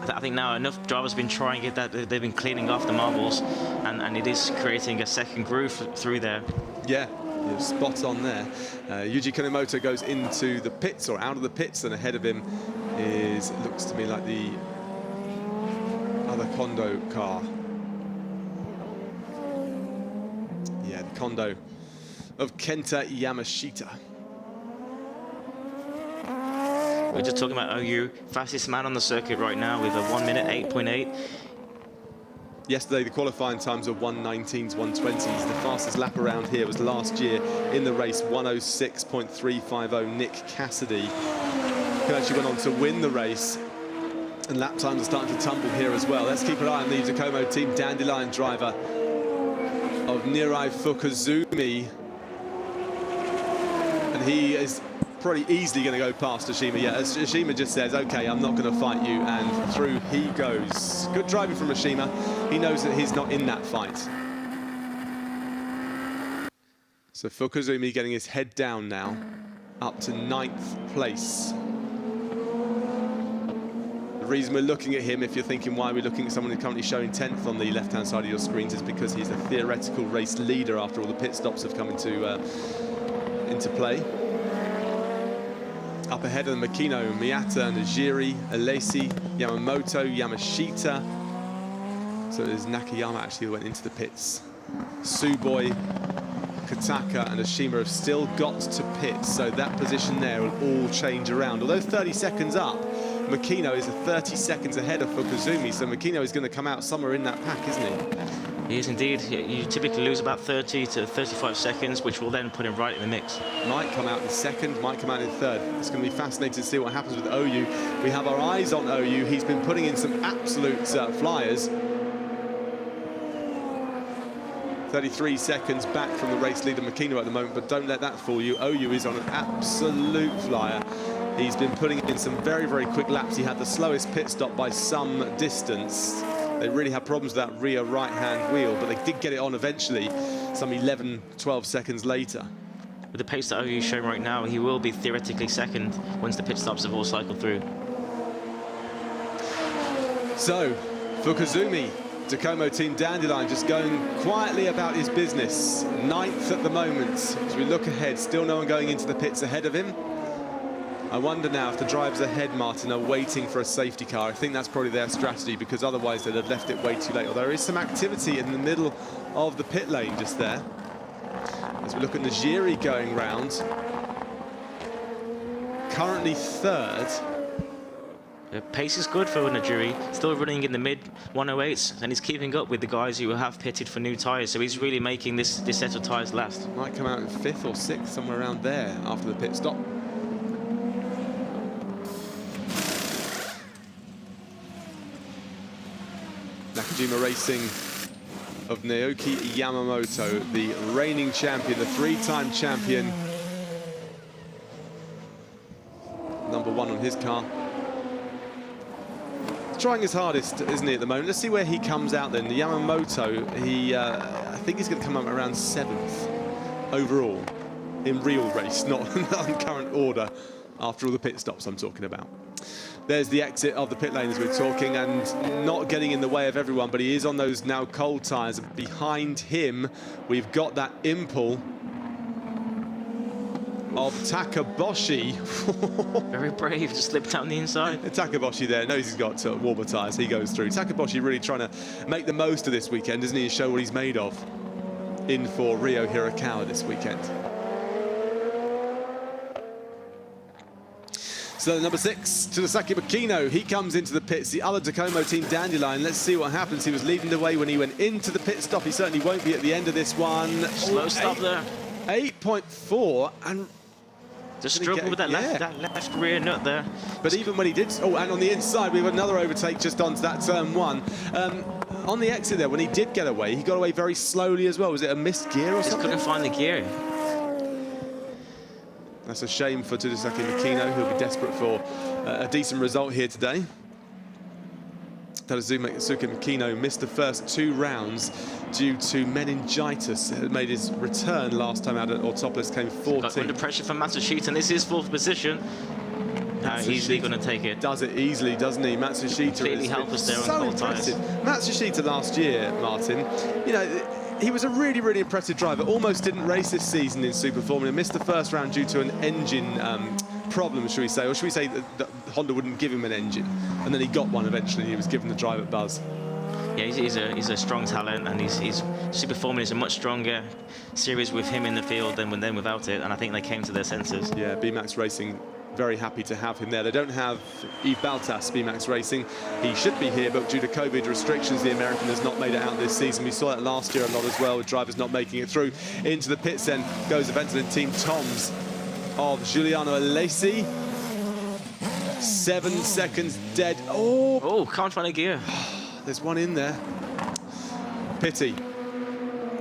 I think now enough drivers have been trying it, that they've been cleaning off the marbles, and it is creating a second groove through there. Yeah, you're spot on there. Yuji Kanemoto goes into the pits, or out of the pits, and ahead of him is, looks to me like the other Kondo car. Yeah, the Kondo of Kenta Yamashita. We're just talking about Oyu, fastest man on the circuit right now with a 1 minute 8.8. Yesterday, the qualifying times were 1:19s, 1:20s. The fastest lap around here was last year in the race, 1:06.350. Nick Cassidy, who actually went on to win the race. And lap times are starting to tumble here as well. Let's keep an eye on the Tacoma Team Dandelion driver of Nirai Fukuzumi. And he is probably easily going to go past Ashima. Yeah, as Ashima just says, okay, I'm not going to fight you, and through he goes. Good driving from Ashima. He knows that he's not in that fight. So Fukuzumi getting his head down now, up to 9th place. The reason we're looking at him, if you're thinking why we're looking at someone who's currently showing 10th on the left-hand side of your screens, is because he's a theoretical race leader after all the pit stops have come into play. Up ahead of the Makino, Miyata, Najiri, Alesi, Yamamoto, Yamashita. So there's Nakayama actually who went into the pits. Suboi, Kataka and Ashima have still got to pit, so that position there will all change around. Although 30 seconds up, Makino is 30 seconds ahead of Fukuzumi, so Makino is going to come out somewhere in that pack, isn't he? He is indeed. You typically lose about 30 to 35 seconds, which will then put him right in the mix. Might come out in second, might come out in third. It's going to be fascinating to see what happens with OU. We have our eyes on OU. He's been putting in some absolute flyers. 33 seconds back from the race leader Makino at the moment, but don't let that fool you. OU is on an absolute flyer. He's been putting in some very, very quick laps. He had the slowest pit stop by some distance. They really had problems with that rear right-hand wheel, but they did get it on eventually, some 11, 12 seconds later. With the pace that OU is showing right now, he will be theoretically second once the pit stops have all cycled through. So, Fukuzumi, Tacoma Team Dandelion, just going quietly about his business. 9th at the moment. As we look ahead, still no one going into the pits ahead of him. I wonder now if the drivers ahead, Martin, are waiting for a safety car. I think that's probably their strategy, because otherwise they'd have left it way too late. Although there is some activity in the middle of the pit lane just there. As we look at Najiri going round. Currently 3rd. The pace is good for Najiri, still running in the mid 108s, and he's keeping up with the guys who have pitted for new tyres, so he's really making this set of tyres last. Might come out in 5th or 6th, somewhere around there after the pit stop. Nakajima Racing of Naoki Yamamoto, the reigning champion, the 3-time champion. #1 on his car. Trying his hardest, isn't he, at the moment? Let's see where he comes out then. The Yamamoto, I think he's going to come up around 7th overall in real race, not on current order after all the pit stops I'm talking about. There's the exit of the pit lane as we're talking, and not getting in the way of everyone, but he is on those now cold tyres. Behind him, we've got that impul of Takaboshi. Very brave, just slipped down the inside. Takaboshi there knows he's got warmer tyres, he goes through. Takaboshi really trying to make the most of this weekend, isn't he, and show what he's made of in for Ryo Hirakawa this weekend. So number 6, Tadasaki Makino, he comes into the pits, the other Tacoma Team Dandelion. Let's see what happens. He was leading the way when he went into the pit stop. He certainly won't be at the end of this one. Slow stop there. 8.4, and just struggled with that left rear nut there. But even when he did, and on the inside, we have another overtake just onto that turn 1. On the exit there, when he did get away, he got away very slowly as well. Was it a missed gear or something? Just couldn't find the gear. That's a shame for Tadasaki Makino, who'll be desperate for a decent result here today. Tadasaki Makino missed the first 2 rounds due to meningitis. It made his return last time out at Autopolis, came 14th. Got under pressure from Matsushita, and this is 4th position. Easily going to take it. Does it easily, doesn't he? Matsushita completely helpless there on so cold impressive. tyres. Matsushita last year, Martin, you know, he was a really, really impressive driver. Almost didn't race this season in Super Formula. Missed the first round due to an engine problem, should we say, or should we say that Honda wouldn't give him an engine, and then he got one eventually. He was given the drive at Buzz. Yeah, he's a strong talent, and he's Super Formula is a much stronger series with him in the field than without it, and I think they came to their senses. Yeah, BMAX Racing very happy to have him there. They don't have Yves Baltas, BMAX Racing. He should be here, but due to COVID restrictions, the American has not made it out this season. We saw that last year a lot as well, with drivers not making it through. Into the pits then goes the Ventolin Team Toms of Giuliano Alesi. 7 seconds dead. Oh, can't find a gear. There's one in there. Pity.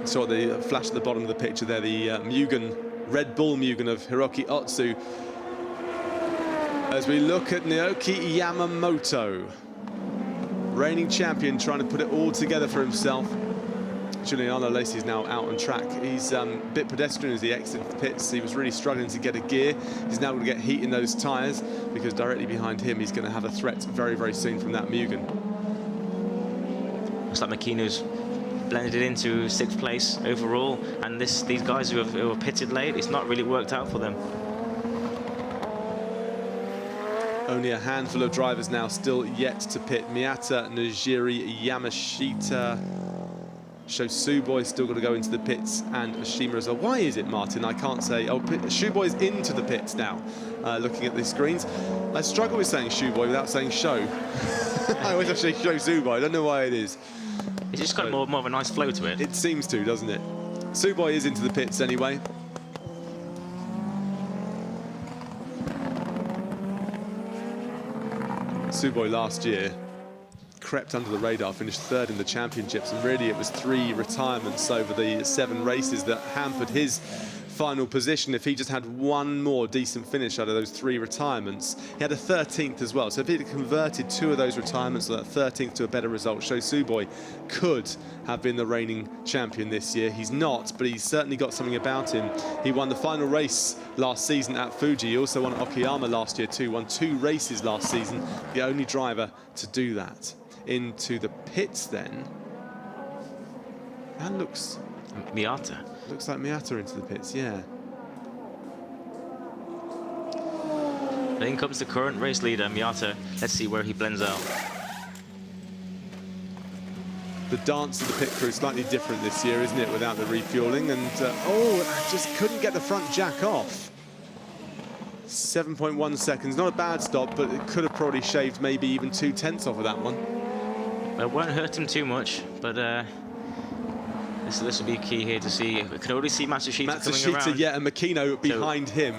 Saw the flash at the bottom of the picture there, the Mugen, Red Bull Mugen of Hiroki Otsu. As we look at Naoki Yamamoto, reigning champion, trying to put it all together for himself. Giuliano Alesi is now out on track. He's a bit pedestrian as he exited the pits. He was really struggling to get a gear. He's now going to get heat in those tyres, because directly behind him he's going to have a threat very, very soon from that Mugen. Looks like Makino's blended it into 6th place overall, and these guys who have pitted late, it's not really worked out for them. Only a handful of drivers now still yet to pit. Miyata, Nijiri, Yamashita, Shosuboi still got to go into the pits, and Oshima as well. Why is it, Martin? I can't say. Oh, Shuboi's into the pits now, looking at the screens. I struggle with saying Shuboi without saying Sho. I always have to say Shosuboi. I don't know why it is. It's just got more of a nice flow to it. It seems to, doesn't it? Suboi is into the pits anyway. Suboi last year crept under the radar, finished 3rd in the championships, and really it was 3 retirements over the 7 races that hampered his final position. If he just had one more decent finish out of those 3 retirements, he had a 13th as well. So if he'd converted 2 of those retirements, or that 13th, to a better result, Shosuboi could have been the reigning champion this year. He's not, but he's certainly got something about him. He won the final race last season at Fuji. He also won at Okayama last year too, won 2 races last season, the only driver to do that. Into the pits then. That looks... Miyata. Looks like Miyata into the pits, yeah. Then comes the current race leader, Miyata. Let's see where he blends out. The dance of the pit crew is slightly different this year, isn't it, without the refueling? And, oh, I just couldn't get the front jack off. 7.1 seconds, not a bad stop, but it could have probably shaved maybe even 2/10 off of that one. It won't hurt him too much, but this will be key here to see. We can already see Matsushita coming around. Yeah, and Makino behind him.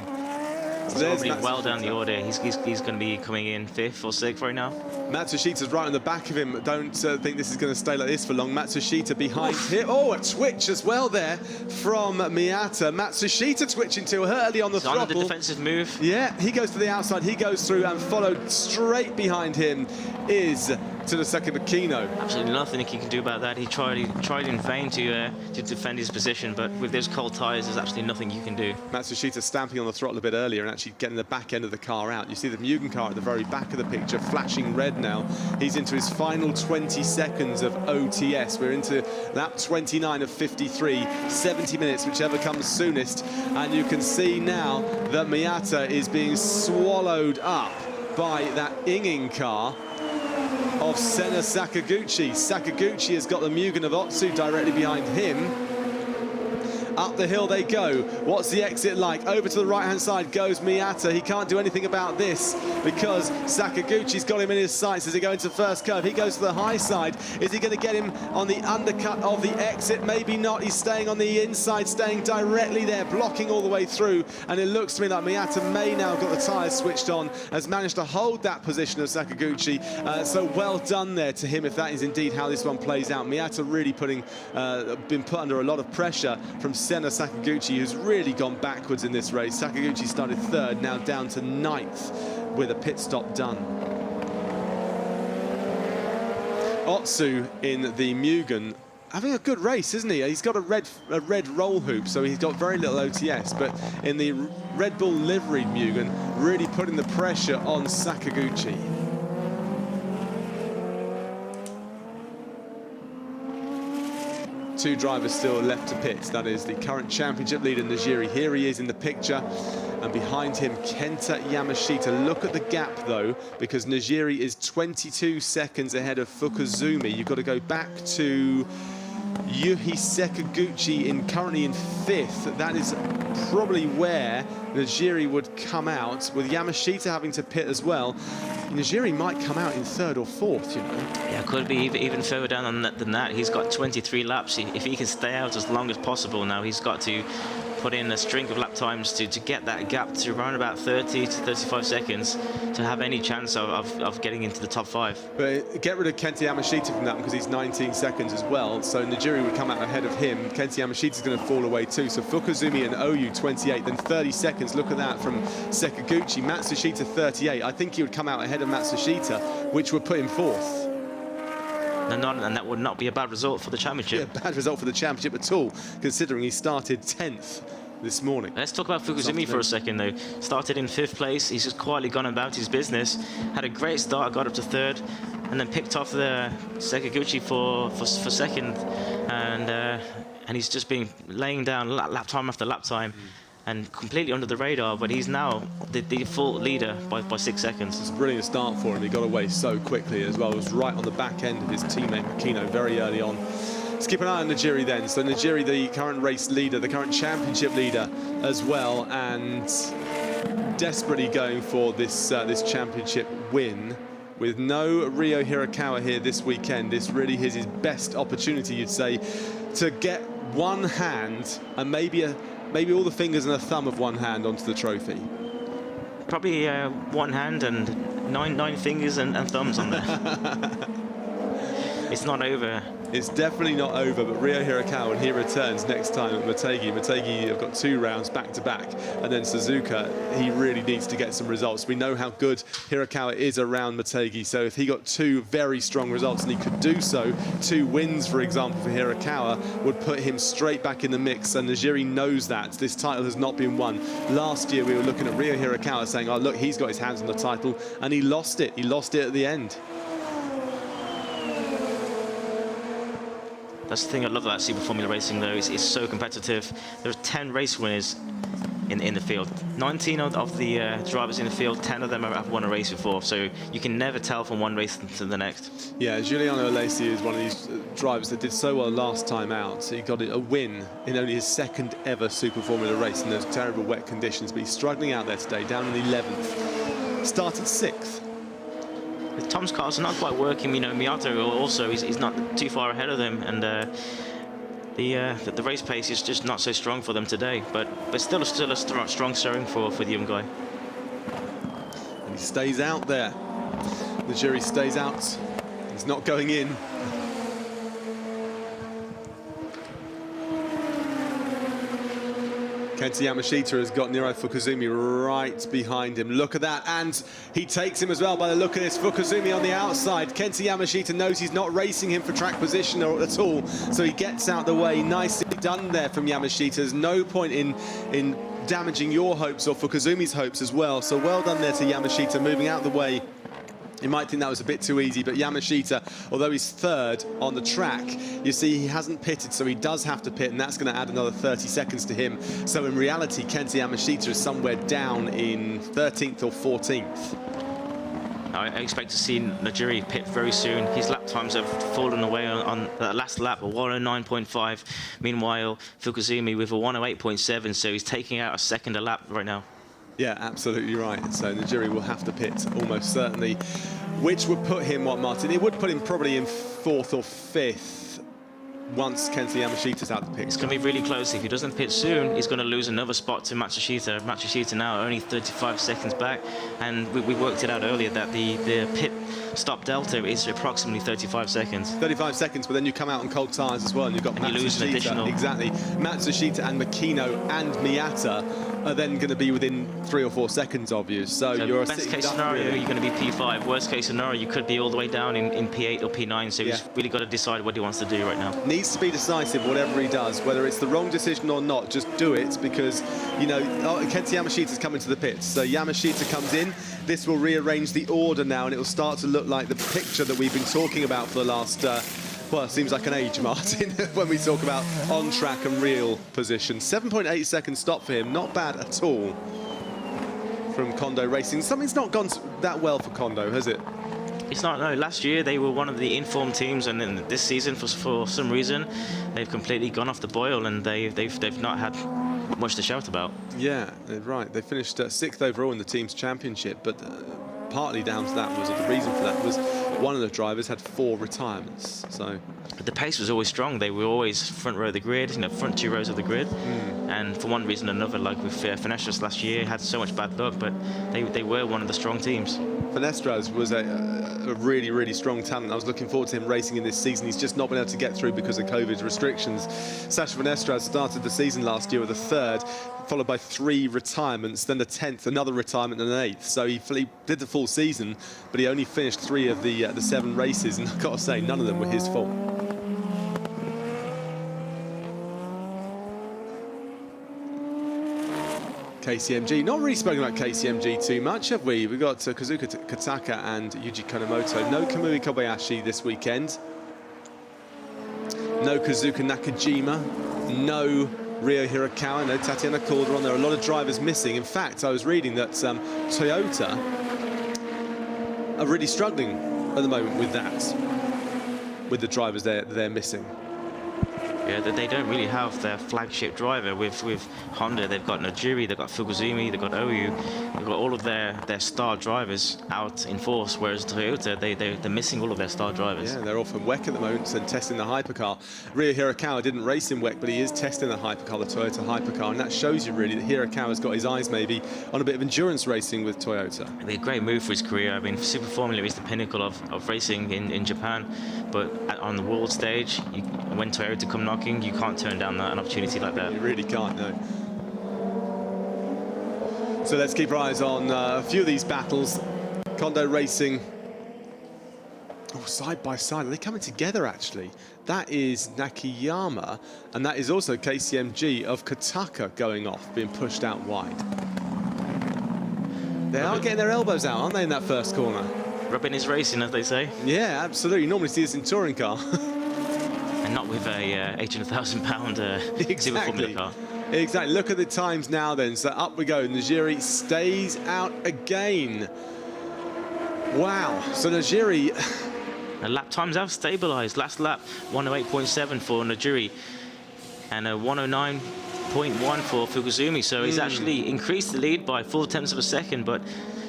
So there's well down the order. He's going to be coming in 5th or 6th right now. Matsushita's right on the back of him. Don't think this is going to stay like this for long. Matsushita behind him. Oh, a twitch as well there from Miyata. Matsushita twitching to her early on the throttle. On the defensive move. Yeah, he goes to the outside. He goes through, and followed straight behind him is to the second Makino. Absolutely nothing he can do about that. He tried in vain to defend his position, but with those cold tyres, there's absolutely nothing you can do. Matsushita stamping on the throttle a bit earlier and actually getting the back end of the car out. You see the Mugen car at the very back of the picture, flashing red now. He's into his final 20 seconds of OTS. We're into lap 29 of 53, 70 minutes, whichever comes soonest. And you can see now that Miyata is being swallowed up by that Inging car of Senna Sakaguchi. Sakaguchi has got the Mugen of Otsu directly behind him. Up the hill they go. What's the exit like? Over to the right-hand side goes Miyata. He can't do anything about this because Sakaguchi's got him in his sights as he goes into first curve. He goes to the high side. Is he going to get him on the undercut of the exit? Maybe not. He's staying on the inside, staying directly there, blocking all the way through. And it looks to me like Miyata may now have got the tyres switched on, has managed to hold that position of Sakaguchi. So well done there to him if that is indeed how this one plays out. Miyata really been put under a lot of pressure from Senna Sakaguchi, who's really gone backwards in this race. Sakaguchi started 3rd, now down to 9th with a pit stop done. Otsu in the Mugen, having a good race, isn't he? He's got a red roll hoop, so he's got very little OTS, but in the Red Bull liveried Mugen, really putting the pressure on Sakaguchi. Two drivers still left to pit. That is the current championship leader, Nijiri. Here he is in the picture, and behind him, Kenta Yamashita. Look at the gap, though, because Nijiri is 22 seconds ahead of Fukuzumi. You've got to go back to Yuhi Sekaguchi currently in 5th. That is probably where Najiri would come out, with Yamashita having to pit as well. Najiri might come out in 3rd or 4th, you know. Yeah, could be even further down than that. He's got 23 laps. If he can stay out as long as possible now, he's got to put in a string of lap times to get that gap to around about 30 to 35 seconds to have any chance of getting into the top 5. But get rid of Kenta Yamashita from that because he's 19 seconds as well. So Najiri would come out ahead of him. Kenta Yamashita's going to fall away too. So Fukuzumi and Oyu 28, then 30 seconds. Look at that from Sekaguchi. Matsushita 38. I think he would come out ahead of Matsushita, which would put him 4th. And that would not be a bad result for the championship. Yeah, bad result for the championship at all, considering he started 10th this morning. Let's talk about Fukuzumi for a second, though. Started in 5th place. He's just quietly gone about his business. Had a great start, got up to 3rd, and then picked off the Sekaguchi for 2nd. And he's just been laying down lap time after lap time. And completely under the radar, but he's now the full leader by 6 seconds. It's a brilliant start for him. He got away so quickly as well. It was right on the back end of his teammate Makino very early on. Let's keep an eye on Najiri then. So Najiri, the current race leader, the current championship leader as well, and desperately going for this championship win. With no Ryo Hirakawa here this weekend, this really is his best opportunity, you'd say, to get one hand and maybe all the fingers and a thumb of one hand onto the trophy. Probably one hand and nine fingers and thumbs on there. It's not over. It's definitely not over, but Ryo Hirakawa, when he returns next time at Motegi have got 2 rounds back to back, and then Suzuka, he really needs to get some results. We know how good Hirakawa is around Motegi, so if he got 2 very strong results, and he could do so, 2 wins, for example, for Hirakawa, would put him straight back in the mix, and Najiri knows that. This title has not been won. Last year, we were looking at Ryo Hirakawa saying, oh, look, he's got his hands on the title, and he lost it. He lost it at the end. That's the thing I love about Super Formula Racing, though. It's so competitive. There are 10 race winners in the field. 19 of the drivers in the field, 10 of them have won a race before, so you can never tell from one race to the next. Yeah, Giuliano Alessi is one of these drivers that did so well last time out. So he got a win in only his 2nd ever Super Formula race in those terrible wet conditions, but he's struggling out there today, down in the 11th. Started 6th. Tom's cars are not quite working. You know, Miyato also he's not too far ahead of them, and the race pace is just not so strong for them today. But still a strong showing for the young guy. And he stays out there. The jury stays out. He's not going in. Kenta Yamashita has got Niro Fukuzumi right behind him. Look at that, and he takes him as well by the look of this. Fukuzumi on the outside. Kenta Yamashita knows he's not racing him for track position at all, so he gets out the way. Nicely done there from Yamashita. There's no point in damaging your hopes or Fukuzumi's hopes as well, so well done there to Yamashita, moving out the way. You might think that was a bit too easy, but Yamashita, although he's 3rd on the track, you see he hasn't pitted, so he does have to pit, and that's going to add another 30 seconds to him. So in reality, Kenta Yamashita is somewhere down in 13th or 14th. I expect to see Najiri pit very soon. His lap times have fallen away on the last lap, a 109.5. Meanwhile, Fukuzumi with a 108.7, so he's taking out a 2nd a lap right now. Yeah, absolutely right. So Najiri will have to pit almost certainly, which would put him, what, Martin? It would put him probably in 4th or 5th once Kenta Yamashita's out the pit. It's going to be really close. If he doesn't pit soon, he's going to lose another spot to Matsushita. Matsushita now only 35 seconds back, and we worked it out earlier that the pit stop delta is approximately 35 seconds. 35 seconds, but then you come out on cold tyres as well, and you've got Matsushita. You lose an additional. Exactly. Matsushita and Makino and Miyata are then going to be within 3 or 4 seconds of you. So you're best case scenario, you're going to be P5. Worst case scenario, you could be all the way down in P8 or P9. So he's really got to decide what he wants to do right now. Needs to be decisive, whatever he does, whether it's the wrong decision or not. Just do it, because you know Kenta Yamashita's coming to the pits. So Yamashita comes in. This will rearrange the order now, and it will start to look like the picture that we've been talking about for the last. Well, it seems like an age, Martin, when we talk about on-track and real position. 7.8 second stop for him, not bad at all from Kondo Racing. Something's not gone that well for Kondo, has it? It's not, no. Last year they were one of the informed teams, and then this season, for some reason, they've completely gone off the boil, and they've not had much to shout about. Yeah, right. They finished 6th overall in the team's championship, but partly down to that was, or the reason for that was, one of the drivers had 4 retirements. So the pace was always strong. They were always front row of the grid, front 2 rows of the grid. And for one reason or another, like with Finestras last year, had so much bad luck, but they were one of the strong teams. Finestras was a really, really strong talent. I was looking forward to him racing in this season. He's just not been able to get through because of COVID restrictions. Sacha Finestras started the season last year with a 3rd, followed by 3 retirements, then the 10th, another retirement, and an 8th. So he did the full season, but he only finished 3 of the 7 races, and I've got to say, none of them were his fault. KCMG, not really spoken about KCMG too much, have we? We've got Kazuka Kataka and Yuji Konomoto. No Kamui Kobayashi this weekend. No Kazuka Nakajima. No Ryo Hirakawa, no Tatiana Calderon. There are a lot of drivers missing. In fact, I was reading that Toyota are really struggling at the moment with that, with the drivers they're missing. Yeah, they don't really have their flagship driver. With Honda, they've got Najiri, they've got Fukuzumi, they've got Oyu, they've got all of their star drivers out in force, whereas Toyota, they're missing all of their star drivers. Yeah, they're off in WEC at the moment and testing the hypercar. Ryo Hirakawa didn't race in WEC, but he is testing the hypercar, the Toyota hypercar, and that shows you really that Hirakawa's got his eyes maybe on a bit of endurance racing with Toyota. It'd be a great move for his career. I mean, Super Formula is the pinnacle of racing in Japan, but on the world stage, when Toyota come knocking, you can't turn down an opportunity like that. You really can't, no. So let's keep our eyes on a few of these battles. Kondo Racing, side by side. Are they coming together, actually? That is Nakayama, and that is also KCMG of Kataka going off, being pushed out wide. They are getting their elbows out, aren't they, in that first corner? Rubbing is racing, as they say. Yeah, absolutely. You normally see this in touring car. And not with a 800,000-pound Super Formula car. Exactly. Look at the times now then. So up we go. Najiri stays out again. Wow. So Najiri... The lap times have stabilised. Last lap, 108.7 for Najiri and a 109.1 for Fukuzumi. So he's actually increased the lead by 0.4 of a second, but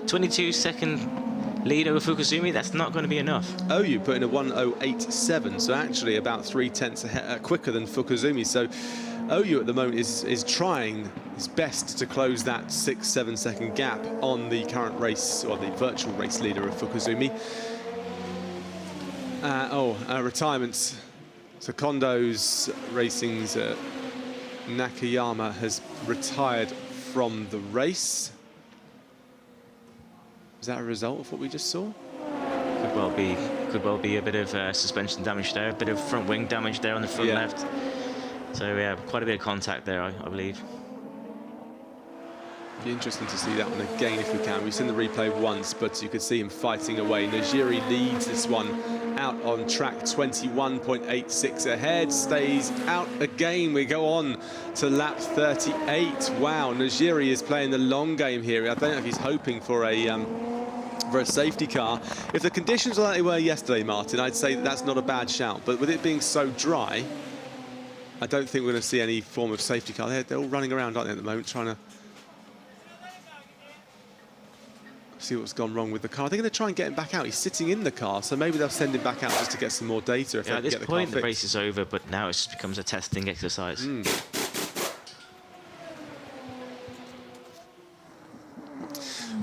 22-second lead over Fukuzumi, that's not going to be enough. Oyu put in a 108.7, so actually about 0.3 quicker than Fukuzumi. So Oyu at the moment is trying his best to close that 6-7 second gap on the current race, or the virtual race leader of Fukuzumi. Retirements. So Kondo's Racing's Nakayama has retired from the race. Is that a result of what we just saw? Could well be a bit of suspension damage there, a bit of front wing damage there on the front left. So we have quite a bit of contact there, I believe. Be interesting to see that one again if we can. We've seen the replay once, but you could see him fighting away. Najiri leads this one out on track, 21.86 ahead, stays out again. We go on to lap 38. Wow, Najiri is playing the long game here. I don't know if he's hoping for a safety car. If the conditions were like they were yesterday, Martin, I'd say that's not a bad shout. But with it being so dry, I don't think we're going to see any form of safety car. They're all running around, aren't they, at the moment, trying to see what's gone wrong with the car. They're going to try and get him back out. He's sitting in the car, so maybe they'll send him back out just to get some more data. If they at this get the point, car the race is over, but now it becomes a testing exercise.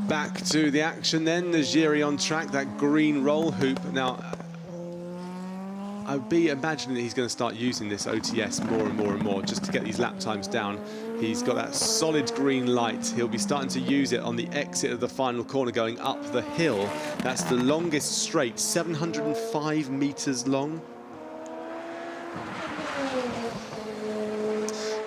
Back to the action then. Najiri on track, that green roll hoop. Now, I'd be imagining that he's going to start using this OTS more and more and more just to get these lap times down. He's got that solid green light. He'll be starting to use it on the exit of the final corner going up the hill. That's the longest straight, 705 meters long.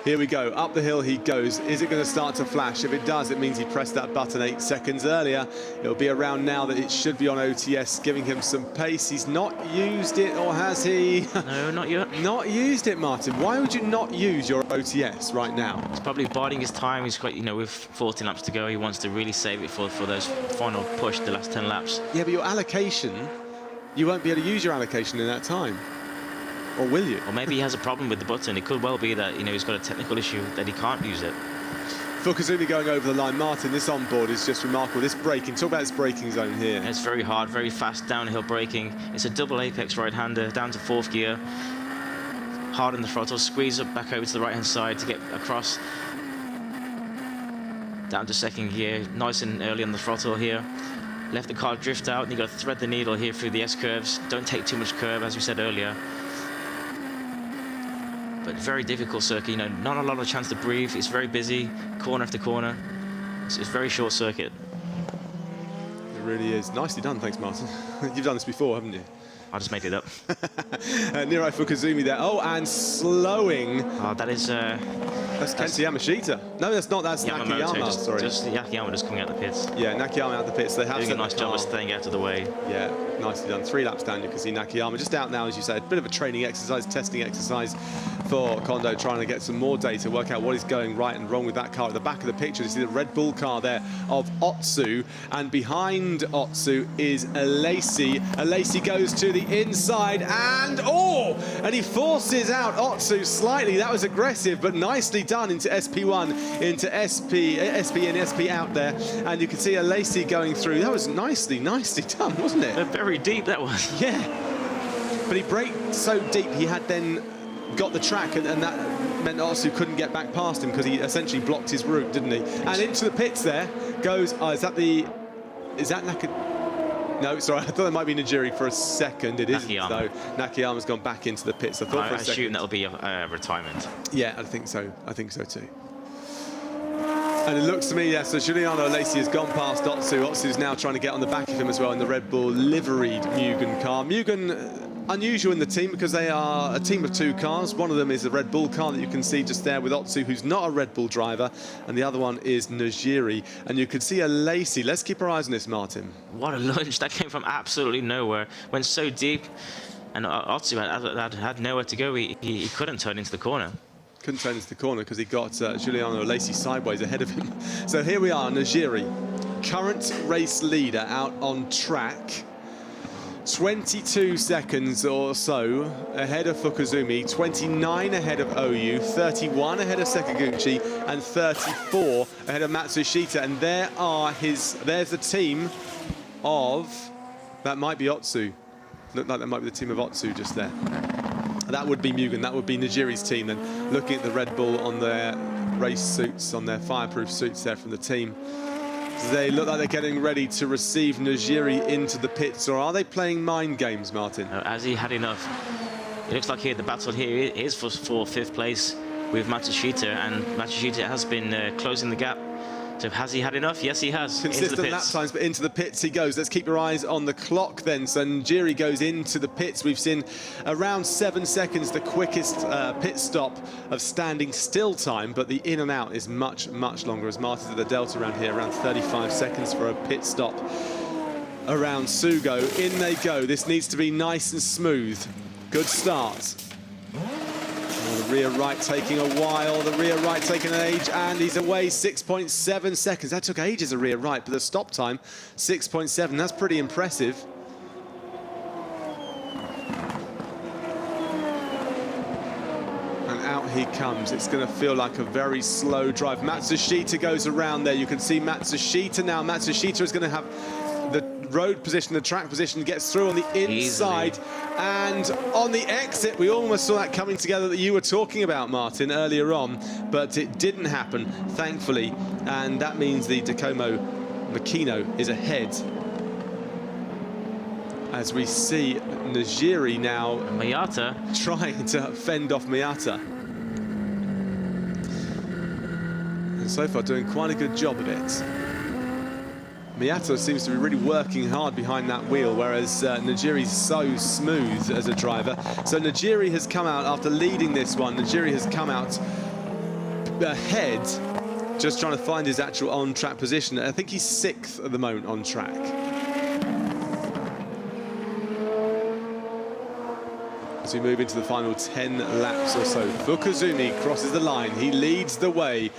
Here we go, up the hill he goes. Is it going to start to flash? If it does, it means he pressed that button 8 seconds earlier. It'll be around now that it should be on OTS, giving him some pace. He's not used it, or has he? No, not yet. Not used it, Martin. Why would you not use your OTS right now? He's probably biding his time. He's quite, with 14 laps to go, he wants to really save it for those final push, the last 10 laps. Yeah, but your allocation you won't be able to use your allocation in that time. Or will you? Or maybe he has a problem with the button. It could well be that, you know, he's got a technical issue that he can't use it. Fukuzumi going over the line. Martin, this onboard is just remarkable. This braking, talk about this braking zone here. It's very hard, very fast downhill braking. It's a double apex right-hander, down to 4th gear. Hard on the throttle, squeeze up back over to the right-hand side to get across. Down to 2nd gear, nice and early on the throttle here. Left the car drift out, and you've got to thread the needle here through the S-curves. Don't take too much curve, as we said earlier. But very difficult circuit, you know, not a lot of chance to breathe. It's very busy, corner after corner. It's a very short circuit. It really is. Nicely done, thanks, Martin. You've done this before, haven't you? I just made it up. Niro Fukuzumi there. Oh, and slowing. Oh, that is... that's Kenta Yamashita. No, that's not. That's Nakayama. Sorry. Just Nakayama just coming out the pits. Yeah, Nakayama out the pits. They have doing a nice job of staying out of the way. Yeah, nicely done. 3 laps down, you can see Nakayama just out now, as you said. A bit of a training exercise, testing exercise for Kondo, trying to get some more data, work out what is going right and wrong with that car. At the back of the picture, you see the Red Bull car there of Otsu, and behind Otsu is Alesi. Alesi goes to the inside, and and he forces out Otsu slightly. That was aggressive, but nicely done into SP1, into SP and SP out there, and you can see Alesi going through. That was nicely done, wasn't it? Very deep that was. Yeah, but he braked so deep, he had then got the track, and that meant Otsu couldn't get back past him because he essentially blocked his route, didn't he? And into the pits there goes, is that Naka? No, sorry, I thought that might be Najiri for a second. It isn't, though. Nakayama's gone back into the pits. I thought for a second. I assume that'll be a retirement. Yeah, I think so. I think so too. And it looks to me, yeah, so Giuliano Alesi has gone past Otsu. Otsu's now trying to get on the back of him as well in the Red Bull liveried Mugen car. Mugen, unusual in the team because they are a team of 2 cars. One of them is a Red Bull car that you can see just there with Otsu, who's not a Red Bull driver, and the other one is Najiri. And you can see Alesi. Let's keep our eyes on this, Martin. What a lunge. That came from absolutely nowhere. Went so deep, and Otsu had nowhere to go. He couldn't turn into the corner. Couldn't turn into the corner because he got Giuliano Alesi sideways ahead of him. So here we are, Najiri, current race leader out on track. 22 seconds or so ahead of Fukuzumi, 29 ahead of OU, 31 ahead of Sakaguchi, and 34 ahead of Matsushita. And there's the team of, that might be Otsu. Looked like that might be the team of Otsu just there. That would be Mugen, that would be Najiri's team then. Looking at the Red Bull on their race suits, on their fireproof suits there from the team. They look like they're getting ready to receive Najiri into the pits, or are they playing mind games, Martin? Has he had enough? It looks like here the battle here is for 5th place with Matsushita, and Matsushita has been closing the gap. So has he had enough? Yes, he has. Consistent lap times, but into the pits he goes. Let's keep your eyes on the clock then. So Najiri goes into the pits. We've seen around 7 seconds, the quickest pit stop of standing still time, but the in and out is much, much longer, as Martin's at the Delta around here, around 35 seconds for a pit stop around Sugo. In they go. This needs to be nice and smooth. Good start. The rear right taking a while, the rear right taking an age, and he's away 6.7 seconds. That took ages, a rear right, but the stop time, 6.7. That's pretty impressive. And out he comes. It's going to feel like a very slow drive. Matsushita goes around there. You can see Matsushita now. Matsushita is going to have the road position, the track position, gets through on the inside. Easily. And on the exit, we almost saw that coming together that you were talking about, Martin, earlier on, but it didn't happen, thankfully, and that means the Tacoma Makino is ahead. As we see Najiri now Miyata trying to fend off Miyata. And so far doing quite a good job of it. Miyata seems to be really working hard behind that wheel, whereas Najiri's so smooth as a driver. So Najiri has come out after leading this one. Najiri has come out ahead, just trying to find his actual on-track position. I think he's 6th at the moment on track. As we move into the final 10 laps or so, Fukuzumi crosses the line. He leads the way.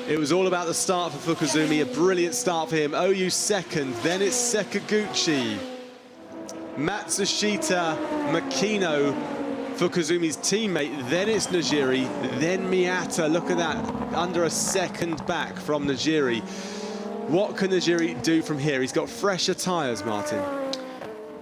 It was all about the start for Fukuzumi, a brilliant start for him. OU 2nd, then it's Sakaguchi. Matsushita Makino, Fukuzumi's teammate, then it's Najiri, then Miyata. Look at that, under a second back from Najiri. What can Najiri do from here? He's got fresher tyres, Martin.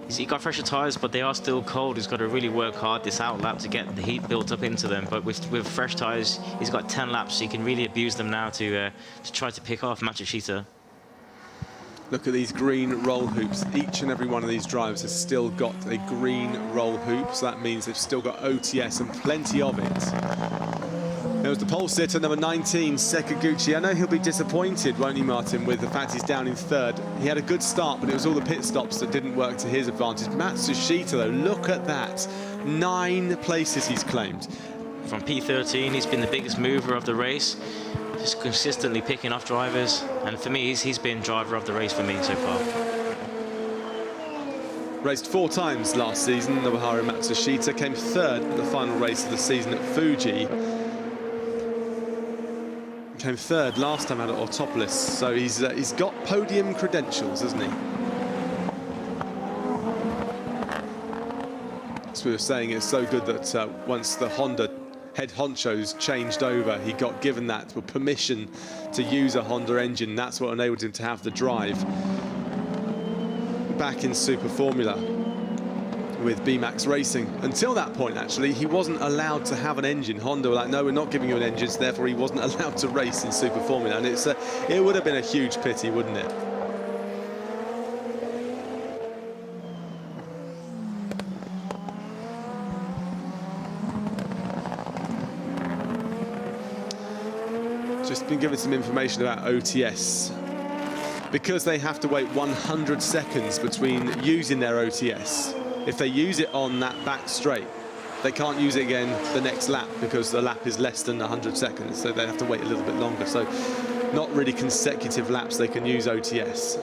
He's got fresher tyres, but they are still cold. He's got to really work hard this out lap to get the heat built up into them. But with fresh tyres, he's got 10 laps, so he can really abuse them now to try to pick off Matsushita. Look at these green roll hoops. Each and every one of these drivers has still got a green roll hoop, so that means they've still got OTS and plenty of it. There was the pole sitter, number 19, Sekaguchi. I know he'll be disappointed, won't he, Martin, with the fact he's down in third. He had a good start, but it was all the pit stops that didn't work to his advantage. Matsushita, though, look at that. 9 places he's claimed. From P13, he's been the biggest mover of the race. Just consistently picking off drivers, and for me, he's been driver of the race for me so far. Raced 4 times last season, Nobuharu Matsushita came third in the final race of the season at Fuji. Came third last time out at Autopolis, so he's got podium credentials, hasn't he? As we were saying, it's so good that once the Honda head honchos changed over, he got given that permission to use a Honda engine. That's what enabled him to have the drive back in Super Formula with BMAX Racing. Until that point, actually, he wasn't allowed to have an engine. Honda were like, no, we're not giving you an engine, so therefore he wasn't allowed to race in Super Formula. And it would have been a huge pity, wouldn't it? Just been given some information about OTS. Because they have to wait 100 seconds between using their OTS. If they use it on that back straight, they can't use it again the next lap because the lap is less than 100 seconds, so they have to wait a little bit longer. So not really consecutive laps they can use OTS.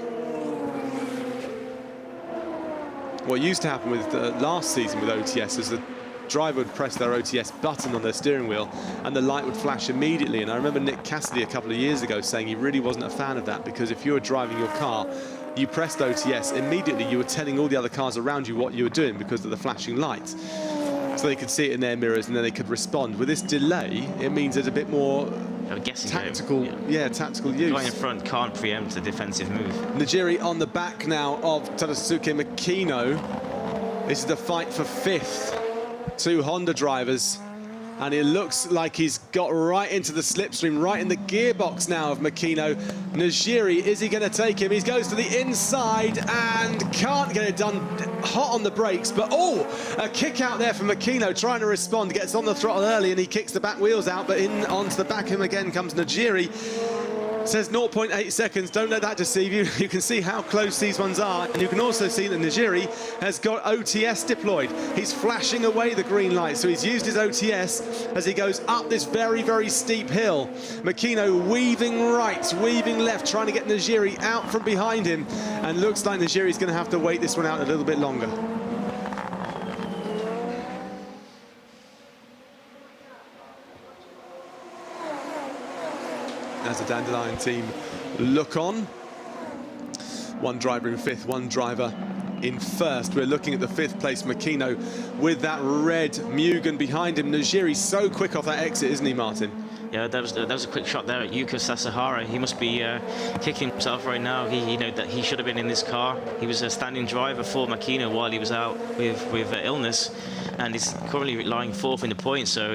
What used to happen with last season with OTS is the driver would press their OTS button on their steering wheel and the light would flash immediately. And I remember Nick Cassidy a couple of years ago saying he really wasn't a fan of that, because if you were driving your car, you pressed OTS, immediately you were telling all the other cars around you what you were doing because of the flashing light. So they could see it in their mirrors and then they could respond. With this delay, it means there's a bit more tactical, tactical use. The guy in front can't preempt a defensive move. Najiri on the back now of Tadasuke Makino. This is the fight for 5th. 2 Honda drivers, and it looks like he's got right into the slipstream, right in the gearbox now of Makino. Najiri, is he going to take him? He goes to the inside and can't get it done. Hot on the brakes, but oh, a kick out there from Makino, trying to respond, gets on the throttle early and he kicks the back wheels out, but in onto the back of him again comes Najiri. Says 0.8 seconds, don't let that deceive you. You can see how close these ones are, and you can also see that Najiri has got OTS deployed. He's flashing away the green light, so he's used his OTS as he goes up this very, very steep hill. Makino weaving right, weaving left, trying to get Najiri out from behind him, and looks like Najiri's going to have to wait this one out a little bit longer. As the Dandelion team look on. 1 driver in 5th, 1 driver in 1st. We're looking at the 5th place Makino with that red Mugen behind him. Najiri so quick off that exit, isn't he, Martin? Yeah, that was a quick shot there at Yuka Sasahara. He must be kicking himself right now. He know that he should have been in this car. He was a standing driver for Makino while he was out with illness, and he's currently lying 4th in the points. So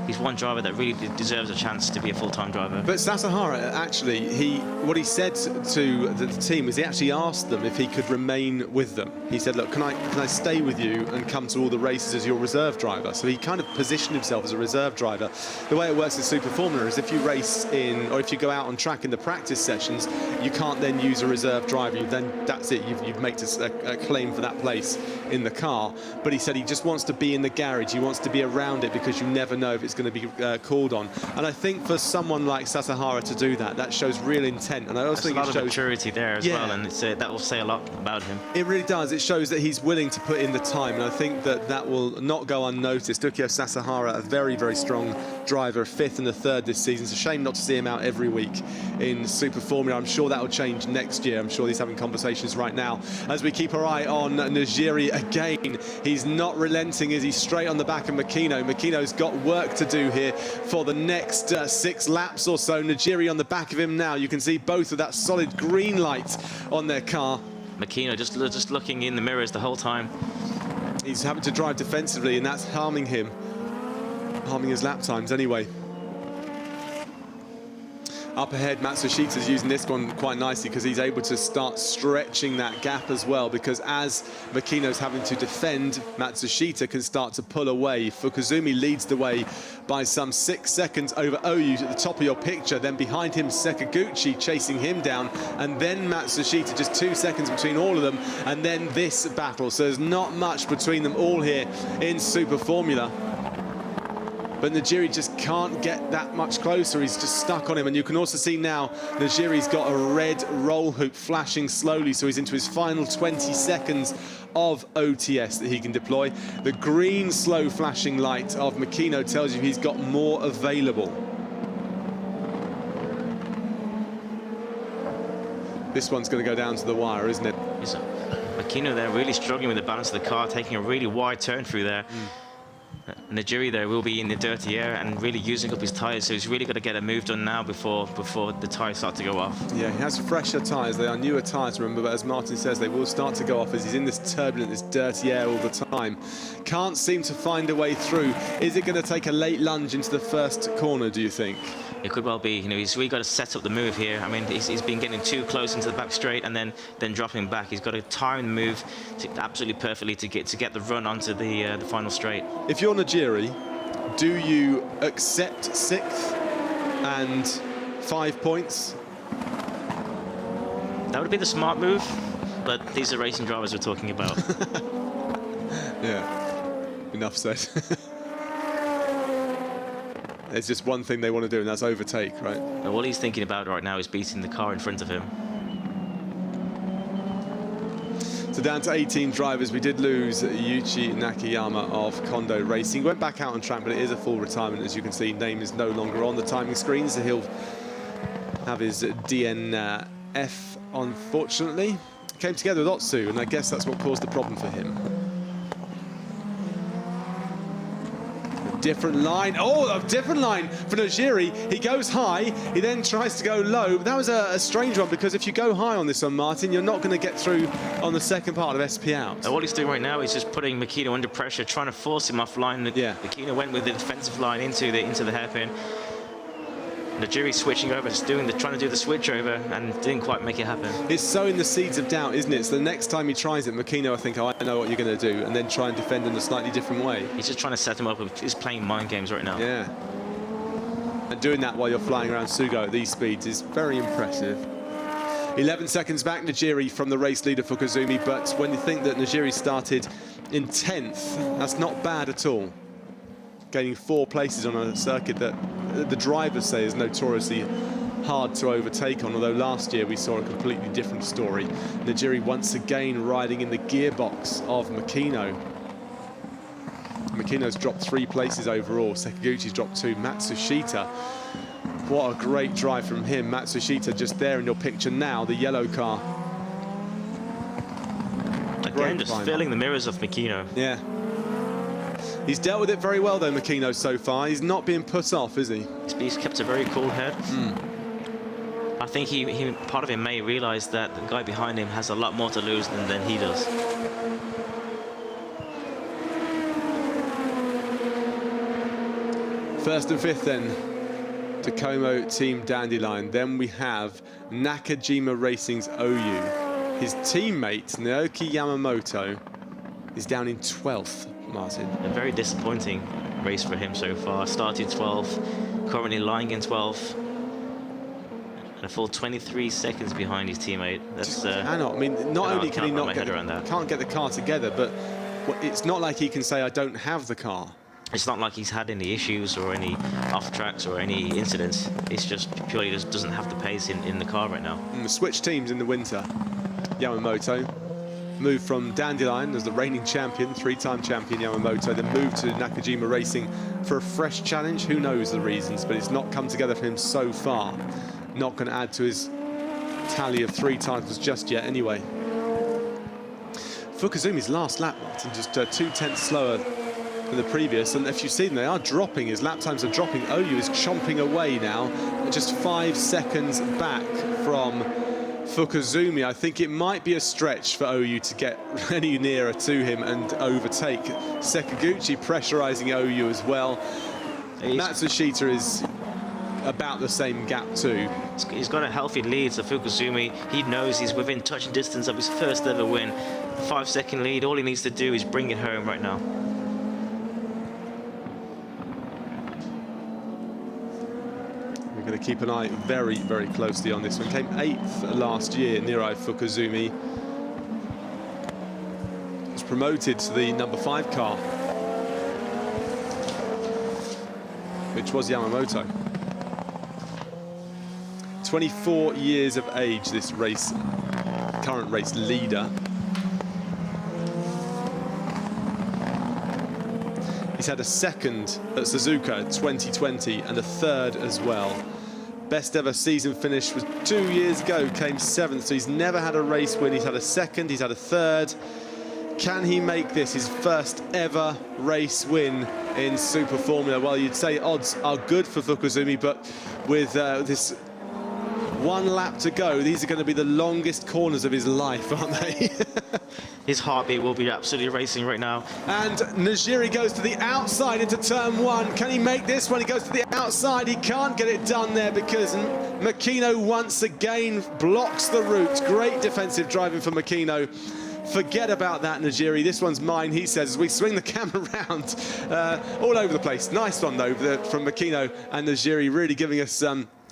he's one driver that really deserves a chance to be a full-time driver. But Sasahara, actually, what he said to the team is he actually asked them if he could remain with them. He said, look, can I stay with you and come to all the races as your reserve driver? So he kind of positioned himself as a reserve driver. The way it works in Super Formula is if you race in, or if you go out on track in the practice sessions, you can't then use a reserve driver. Then that's it, you've made a claim for that place in the car. But he said he just wants to be in the garage. He wants to be around it because you never know if it's going to be called on. And I think for someone like Sasahara to do that, that shows real intent. And I also think a lot it of shows maturity there as well, and it's, that will say a lot about him. It really does. It shows that he's willing to put in the time, and I think that that will not go unnoticed. Ukyo Sasahara, a very, very strong driver, 5th and a 3rd this season. It's a shame not to see him out every week in Super Formula. I'm sure that will change next year. I'm sure he's having conversations right now. As we keep our eye on Najiri again, he's not relenting as he's straight on the back of Makino. Makino's got work to do here for the next 6 laps or so. Najiri on the back of him now. You can see both of that solid green light on their car. Makino just looking in the mirrors the whole time. He's having to drive defensively, and that's harming him. Harming his lap times anyway. Up ahead, Matsushita's using this one quite nicely because he's able to start stretching that gap as well, because as Makino's having to defend, Matsushita can start to pull away. Fukuzumi leads the way by some 6 seconds over Oyu at the top of your picture. Then behind him, Sekaguchi chasing him down, and then Matsushita, just 2 seconds between all of them, and then this battle. So there's not much between them all here in Super Formula. But Najiri just can't get that much closer. He's just stuck on him. And you can also see now Najiri's got a red roll hoop flashing slowly, so he's into his final 20 seconds of OTS that he can deploy. The green slow flashing light of Makino tells you he's got more available. This one's going to go down to the wire, isn't it? Makino there really struggling with the balance of the car, taking a really wide turn through there. Najiri there will be in the dirty air and really using up his tyres, so he's really got to get a move done now before the tyres start to go off. Yeah, he has fresher tyres. They are newer tyres, remember, but as Martin says, they will start to go off as he's in this turbulent, this dirty air all the time. Can't seem to find a way through. Is it going to take a late lunge into the first corner, do you think? It could well be. You know, he's really got to set up the move here. I mean, he's been getting too close into the back straight and then dropping back. He's got to time the move absolutely perfectly to get the run onto the final straight. If you're Najiri, do you accept 6th and 5 points? That would be the smart move, but these are racing drivers we're talking about. Yeah, enough said. There's just one thing they want to do, and that's overtake, right? And all he's thinking about right now is beating the car in front of him. So down to 18 drivers. We did lose Yuichi Nakayama of Kondo Racing. Went back out on track, but it is a full retirement. As you can see, name is no longer on the timing screen, so he'll have his DNF, unfortunately. Came together with Otsu, and I guess that's what caused the problem for him. Different line. Oh, a different line for Najiri. He goes high. He then tries to go low. That was a strange one, because if you go high on this one, Martin, you're not going to get through on the second part of SP out. All he's doing right now is just putting Makino under pressure, trying to force him offline. Yeah. Makino went with the defensive line into the hairpin. Najiri switching over, just trying to do the switch over, and didn't quite make it happen. It's sowing the seeds of doubt, isn't it? So the next time he tries it, Makino, I think, oh, I know what you're going to do, and then try and defend in a slightly different way. He's just trying to set him up. He's playing mind games right now. Yeah. And doing that while you're flying around Sugo at these speeds is very impressive. 11 seconds back, Najiri, from the race leader Fukuzumi, but when you think that Najiri started in 10th, that's not bad at all. Gaining 4 places on a circuit that the drivers say is notoriously hard to overtake on, although last year we saw a completely different story. Najiri once again riding in the gearbox of Makino. Makino's dropped 3 places overall. Sekaguchi's dropped 2. Matsushita, what a great drive from him. Matsushita just there in your picture now, the yellow car. Again, just filling the mirrors of Makino. Yeah. He's dealt with it very well, though, Makino, so far. He's not being put off, is he? He's kept a very cool head. I think part of him may realise that the guy behind him has a lot more to lose than he does. First and 5th, then. Tacoma Team Dandelion. Then we have Nakajima Racing's Oyu. His teammate, Naoki Yamamoto, is down in 12th. Martin. A very disappointing race for him so far. Started 12th, currently lying in 12th, and a full 23 seconds behind his teammate. That's cannot. I mean, not only can he not can't get the car together, but it's not like he can say, I don't have the car. It's not like he's had any issues or any off tracks or any incidents. It's just purely just doesn't have the pace in the car right now. Switch teams in the winter. Yamamoto moved from Dandelion as the reigning champion, 3-time champion Yamamoto, then moved to Nakajima Racing for a fresh challenge. Who knows the reasons, but it's not come together for him so far. Not going to add to his tally of 3 titles just yet anyway. Fukuzumi's last lap, Martin, just 2/10 slower than the previous, and if you see them, they are dropping. His lap times are dropping. Oyu is chomping away now, just 5 seconds back from Fukuzumi. I think it might be a stretch for Oyu to get any nearer to him and overtake. Sakaguchi pressurizing Oyu as well. Matsushita is about the same gap too. He's got a healthy lead, so Fukuzumi, he knows he's within touching distance of his first ever win. 5-second lead, all he needs to do is bring it home right now. We're going to keep an eye very, very closely on this one. Came 8th last year, Nirai Fukuzumi. Was promoted to the number 5 car, which was Yamamoto. 24 years of age, this race, current race leader. He's had a 2nd at Suzuka 2020 and a 3rd as well. Best ever season finish was 2 years ago, came 7th, so he's never had a race win. He's had a 2nd, he's had a 3rd. Can he make this his first ever race win in Super Formula? Well, you'd say odds are good for Fukuzumi, but with this 1 lap to go, these are going to be the longest corners of his life, aren't they? His heartbeat will be absolutely racing right now. And Najiri goes to the outside into turn 1. Can he make this one? He goes to the outside. He can't get it done there because Makino once again blocks the route. Great defensive driving for Makino. Forget about that, Najiri. This one's mine, he says, as we swing the camera around all over the place. Nice one, though, from Makino and Najiri, really giving us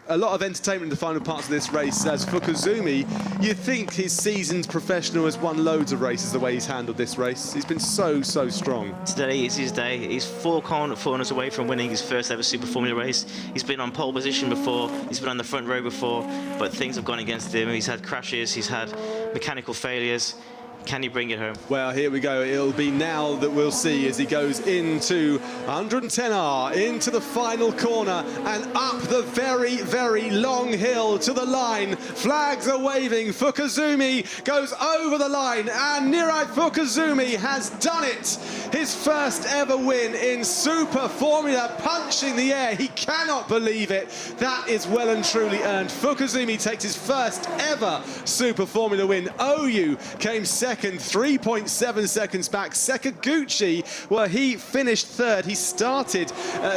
a lot of entertainment in the final parts of this race. As Fukuzumi, you think his seasoned professional has won loads of races the way he's handled this race. He's been so strong. Today is his day. He's 4 corners away from winning his first ever Super Formula race. He's been on pole position before, he's been on the front row before, but things have gone against him. He's had crashes, he's had mechanical failures. Can he bring it home? Well, here we go. It'll be now that we'll see as he goes into 110R, into the final corner and up the very, very long hill to the line. Flags are waving. Fukuzumi goes over the line and Nirai Fukuzumi has done it. His first ever win in Super Formula, punching the air. He cannot believe it. That is well and truly earned. Fukuzumi takes his first ever Super Formula win. Oyu came second, 3.7 seconds back. Sakaguchi, well, he finished 3rd. He started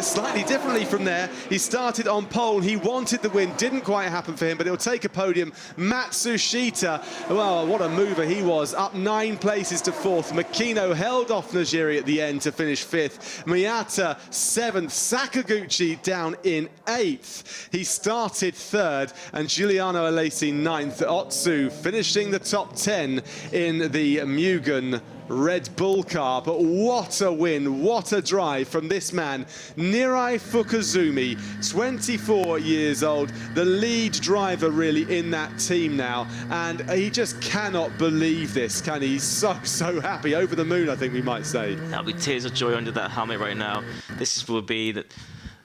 slightly differently from there. He started on pole. He wanted the win. Didn't quite happen for him, but he'll take a podium. Matsushita, well, what a mover he was. Up 9 places to 4th. Makino held off Najiri at the end to finish 5th. Miyata 7th. Sakaguchi down in 8th. He started 3rd, and Giuliano Alesi 9th. Otsu finishing the top 10 in the Mugen Red Bull car. But what a win, what a drive from this man, Nirai Fukuzumi, 24 years old, the lead driver really in that team now, and he just cannot believe this, can he? He's so happy, over the moon, I think we might say. There'll be tears of joy under that helmet right now. This will be the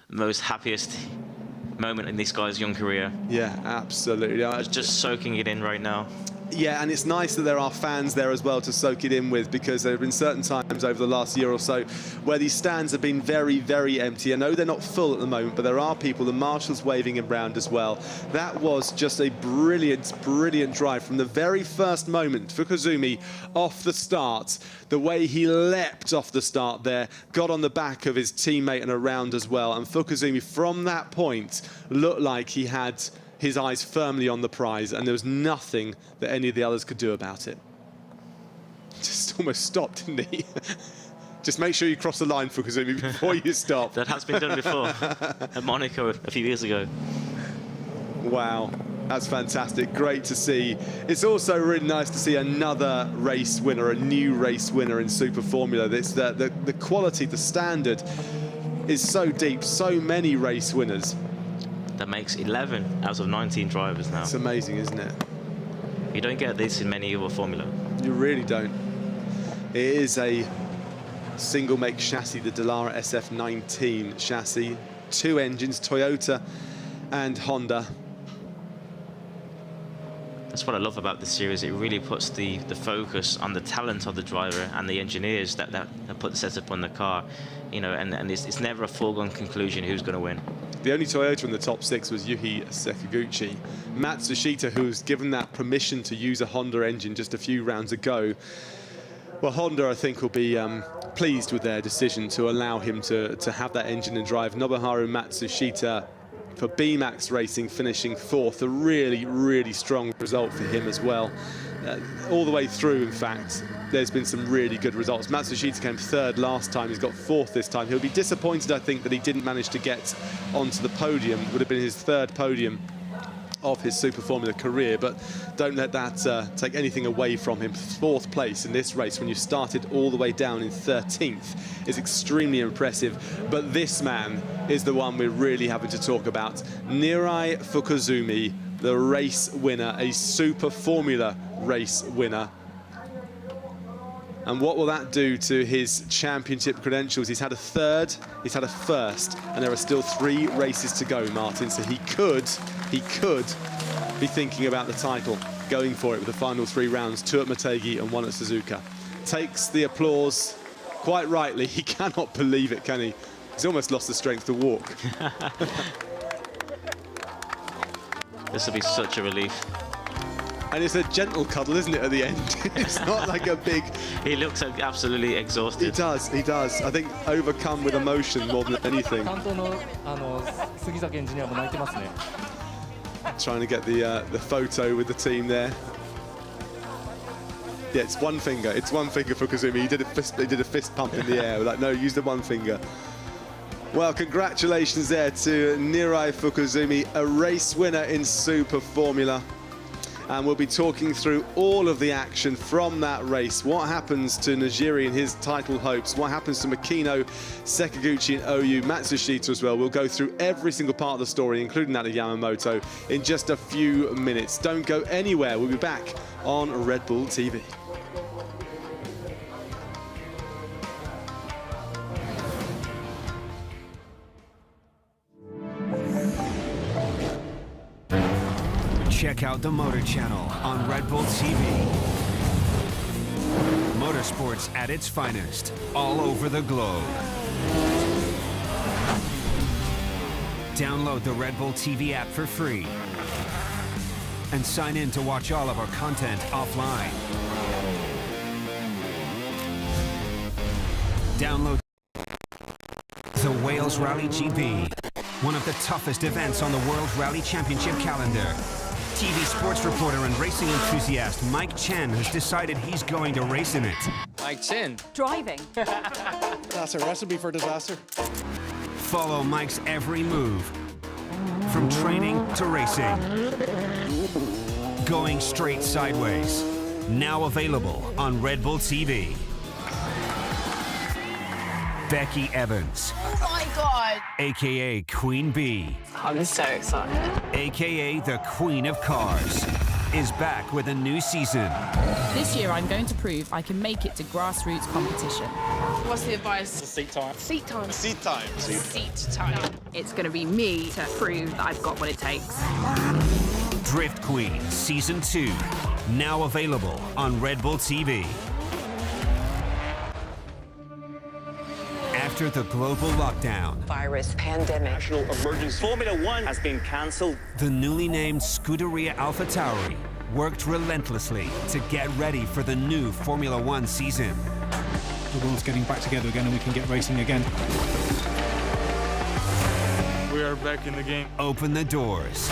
most happiest moment in this guy's young career. Yeah, absolutely. Just soaking it in right now. Yeah, and it's nice that there are fans there as well to soak it in with, because there have been certain times over the last year or so where these stands have been very, very empty. I know they're not full at the moment, but there are people, the marshals waving him round as well. That was just a brilliant, brilliant drive from the very first moment. Fukuzumi off the start, the way he leapt off the start there, got on the back of his teammate and around as well. And Fukuzumi, from that point, looked like he had his eyes firmly on the prize, and there was nothing that any of the others could do about it. Just almost stopped, didn't he? Just make sure you cross the line, Fukuzumi, before you stop. That has been done before at Monaco a few years ago. Wow. That's fantastic. Great to see. It's also really nice to see another race winner, a new race winner in Super Formula. It's the quality, the standard is so deep. So many race winners. That makes 11 out of 19 drivers now. It's amazing, isn't it? You don't get this in many other Formula. You really don't. It is a single make chassis, the Dallara SF19 chassis. 2 engines, Toyota and Honda. That's what I love about this series. It really puts the focus on the talent of the driver and the engineers that put the setup on the car, you know, and it's never a foregone conclusion who's going to win. The only Toyota in the top 6 was Yuhi Sekiguchi. Matsushita, who was given that permission to use a Honda engine just a few rounds ago. Well, Honda, I think, will be pleased with their decision to allow him to have that engine and drive. Nobuharu Matsushita for B-Max Racing, finishing 4th. A really, really strong result for him as well. All the way through, in fact, there's been some really good results. Matsushita came 3rd last time. He's got 4th this time. He'll be disappointed, I think, that he didn't manage to get onto the podium. It would have been his 3rd podium of his Super Formula career, but don't let that take anything away from him. 4th place in this race when you started all the way down in 13th is extremely impressive. But this man is the one we're really having to talk about. Nirai Fukuzumi, the race winner, a Super Formula race winner. And what will that do to his championship credentials? He's had a 3rd, he's had a 1st, and there are still 3 races to go, Martin. So he could be thinking about the title, going for it with the final 3 rounds, 2 at Motegi and 1 at Suzuka. Takes the applause quite rightly. He cannot believe it, can he? He's almost lost the strength to walk. This will be such a relief. And it's a gentle cuddle, isn't it, at the end? It's not like a big... He looks absolutely exhausted. He does, he does. I think overcome with emotion more than anything. Trying to get the photo with the team there. Yeah, it's one finger. It's one finger for Kazumi. He did a fist pump in the air. We're like, no, use the one finger. Well, congratulations there to Nirai Fukuzumi, a race winner in Super Formula. And we'll be talking through all of the action from that race. What happens to Najiri and his title hopes? What happens to Makino, Sekiguchi and Oyu, Matsushita as well? We'll go through every single part of the story, including that of Yamamoto, in just a few minutes. Don't go anywhere. We'll be back on Red Bull TV. Check out the Motor Channel on Red Bull TV. Motorsports at its finest, all over the globe. Download the Red Bull TV app for free. And sign in to watch all of our content offline. Download the Wales Rally GP, one of the toughest events on the World Rally Championship calendar. TV sports reporter and racing enthusiast Mike Chen has decided he's going to race in it. Mike Chen. Driving. That's a recipe for disaster. Follow Mike's every move, from training to racing. Going straight sideways. Now available on Red Bull TV. Becky Evans. Oh my God. AKA Queen Bee. I'm so excited. AKA the Queen of Cars, is back with a new season. This year I'm going to prove I can make it to grassroots competition. What's the advice? Seat time. Seat time. Seat time. Seat time. It's going to be me to prove that I've got what it takes. Drift Queen Season 2, now available on Red Bull TV. After the global lockdown, Virus, pandemic. National emergency. Formula One has been cancelled. the newly named Scuderia AlphaTauri worked relentlessly to get ready for the new Formula One season. The world's getting back together again and we can get racing again. We are back in the game. Open the doors.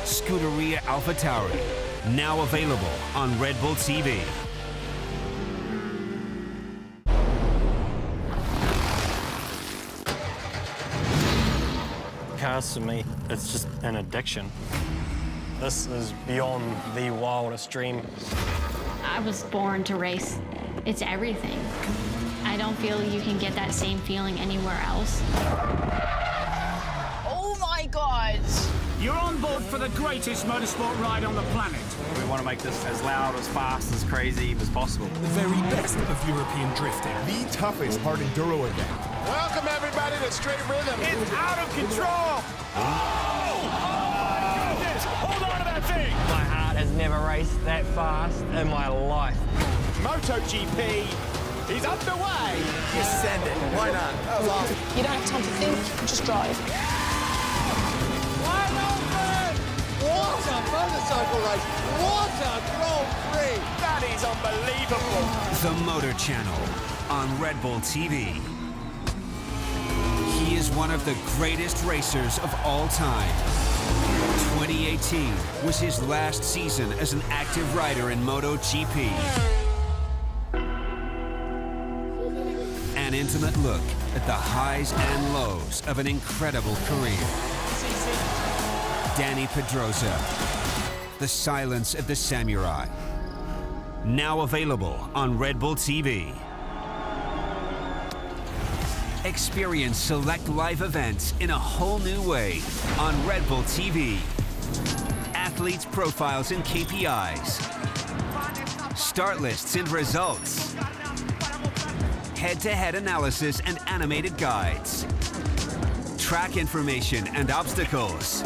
Scuderia AlphaTauri, now available on Red Bull TV. Cars to me, it's just an addiction. This is beyond the wildest dream. I was born to race. It's everything. I don't feel you can get that same feeling anywhere else. Oh my God! You're on board for the greatest motorsport ride on the planet. We want to make this as loud, as fast, as crazy as possible. The very best of European drifting. The toughest hard enduro event. Welcome everybody to Straight Rhythm. It's out of control! Oh my goodness! Hold on to that thing! My heart has never raced that fast in my life. MotoGP is underway. Just send it. Why not? That was awesome. You don't have time to think, just drive. Wide open! What a motorcycle race! What a Grand Prix! That is unbelievable. The Motor Channel on Red Bull TV. He is one of the greatest racers of all time. 2018 was his last season as an active rider in MotoGP. An intimate look at the highs and lows of an incredible career. Danny Pedrosa, The Silence of the Samurai. Now available on Red Bull TV. Experience select live events in a whole new way on Red Bull TV. Athletes' profiles and KPIs. Start lists and results. Head-to-head analysis and animated guides. Track information and obstacles.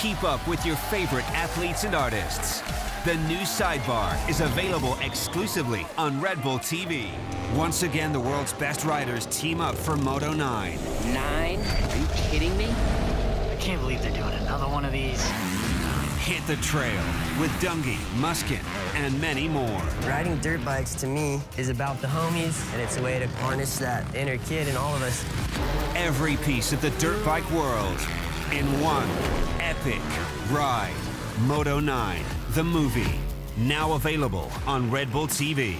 Keep up with your favorite athletes and artists. The new sidebar is available exclusively on Red Bull TV. Once again, the world's best riders team up for Moto 9. 9? Are you kidding me? I can't believe they're doing another one of these. Hit the trail with Dungy, Muskin, and many more. Riding dirt bikes to me is about the homies, and it's a way to harness that inner kid in all of us. Every piece of the dirt bike world in one epic ride. Moto 9, the movie, now available on Red Bull TV.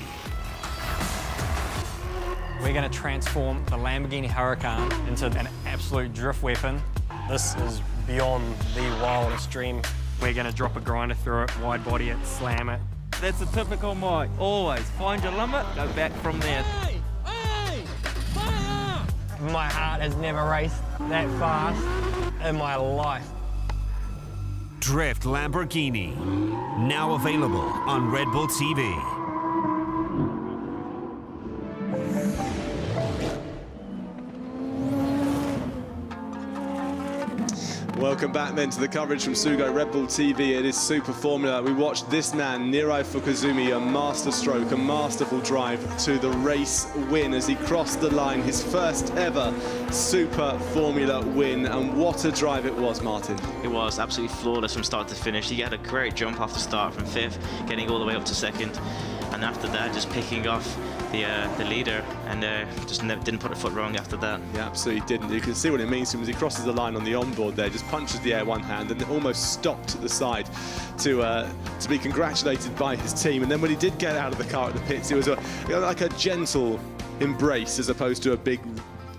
We're going to transform the Lamborghini Huracan into an absolute drift weapon. This is beyond the wildest dream. We're going to drop a grinder through it, wide body it, slam it. That's a typical Mike. Always find your limit, go back from there. Hey! Hey! Fire! My heart has never raced that fast in my life. Drift Lamborghini, now available on Red Bull TV. Welcome back then to the coverage from Sugo Red Bull TV. It is Super Formula. We watched this man, Nirai Fukuzumi, a master stroke, a masterful drive to the race win as he crossed the line, his first ever Super Formula win. And what a drive it was, Martin. It was absolutely flawless from start to finish. He had a great jump off the start from 5th, getting all the way up to 2nd. And after that, just picking off the leader and just didn't put a foot wrong after that. Yeah, absolutely didn't. You can see what it means to him as he crosses the line on the onboard there, just punches the air one hand and almost stopped at the side to be congratulated by his team. And then when he did get out of the car at the pits, it was like a gentle embrace as opposed to a big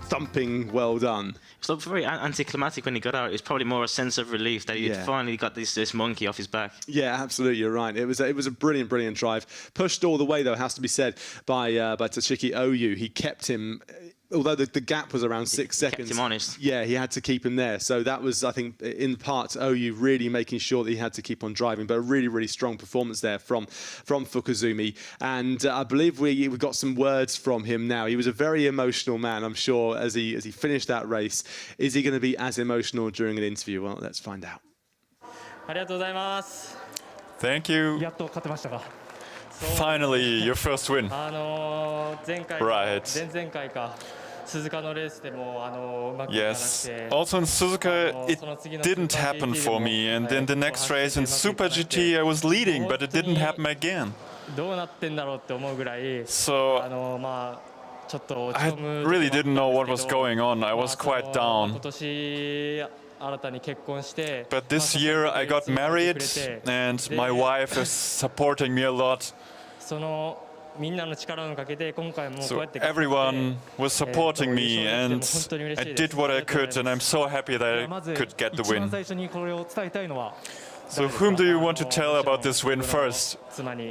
thumping well done. It looked very anticlimactic when he got out. It was probably more a sense of relief that he had finally got this monkey off his back. Yeah, absolutely, you're right. It was a brilliant drive. Pushed all the way, though, it has to be said, by Toshiki Oyu. He kept him, although the gap was around 6 seconds. Kept him honest. Yeah, he had to keep him there. So that was, I think, in part, Oyu really making sure that he had to keep on driving. But a really strong performance there from Fukuzumi. And I believe we got some words from him now. He was a very emotional man, I'm sure, as he finished that race. Is he going to be as emotional during an interview? Well, let's find out. Thank you. Finally, your first win. Right. Yes. Also in Suzuka, it didn't happen for me. And then the next race in Super GT, I was leading, but it didn't happen again. So I really didn't know what was going on. I was quite down. But this year I got married and my wife is supporting me a lot. So everyone was supporting me, and I did what I could, and I'm so happy that I could get the win. So whom do you want to tell about this win first?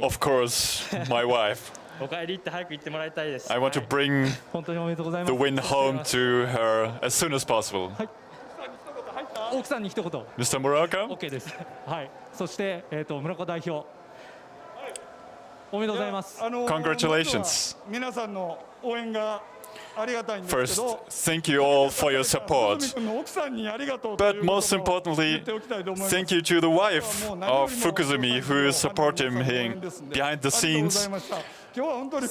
Of course, my wife. I want to bring the win home to her as soon as possible. Mr. Muraoka? OK です。はい。そして、村岡代表。おめでとうございます。Congratulations. 皆さんの応援がありがたいんですけ First, ど。 thank you all for your support. 奥さんにありがとう。 But most importantly, thank you to the wife of Fukuzumi who is supporting him behind the scenes.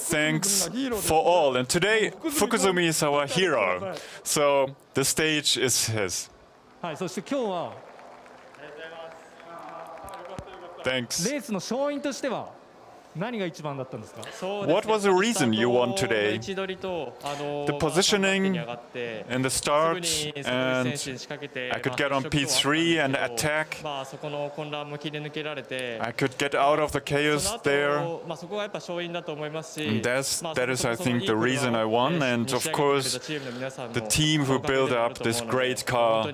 Thanks for all. And today, Fukuzumi is our hero. So the stage is his. はい。そして今日は。 Thanks. レースの勝因としては何が一番だったんですか? What was the reason you won today? The positioning and the start, and I could get on P3 and attack. I could get out of the chaos there. And that is, I think, the reason I won. And of course, the team who built up this great car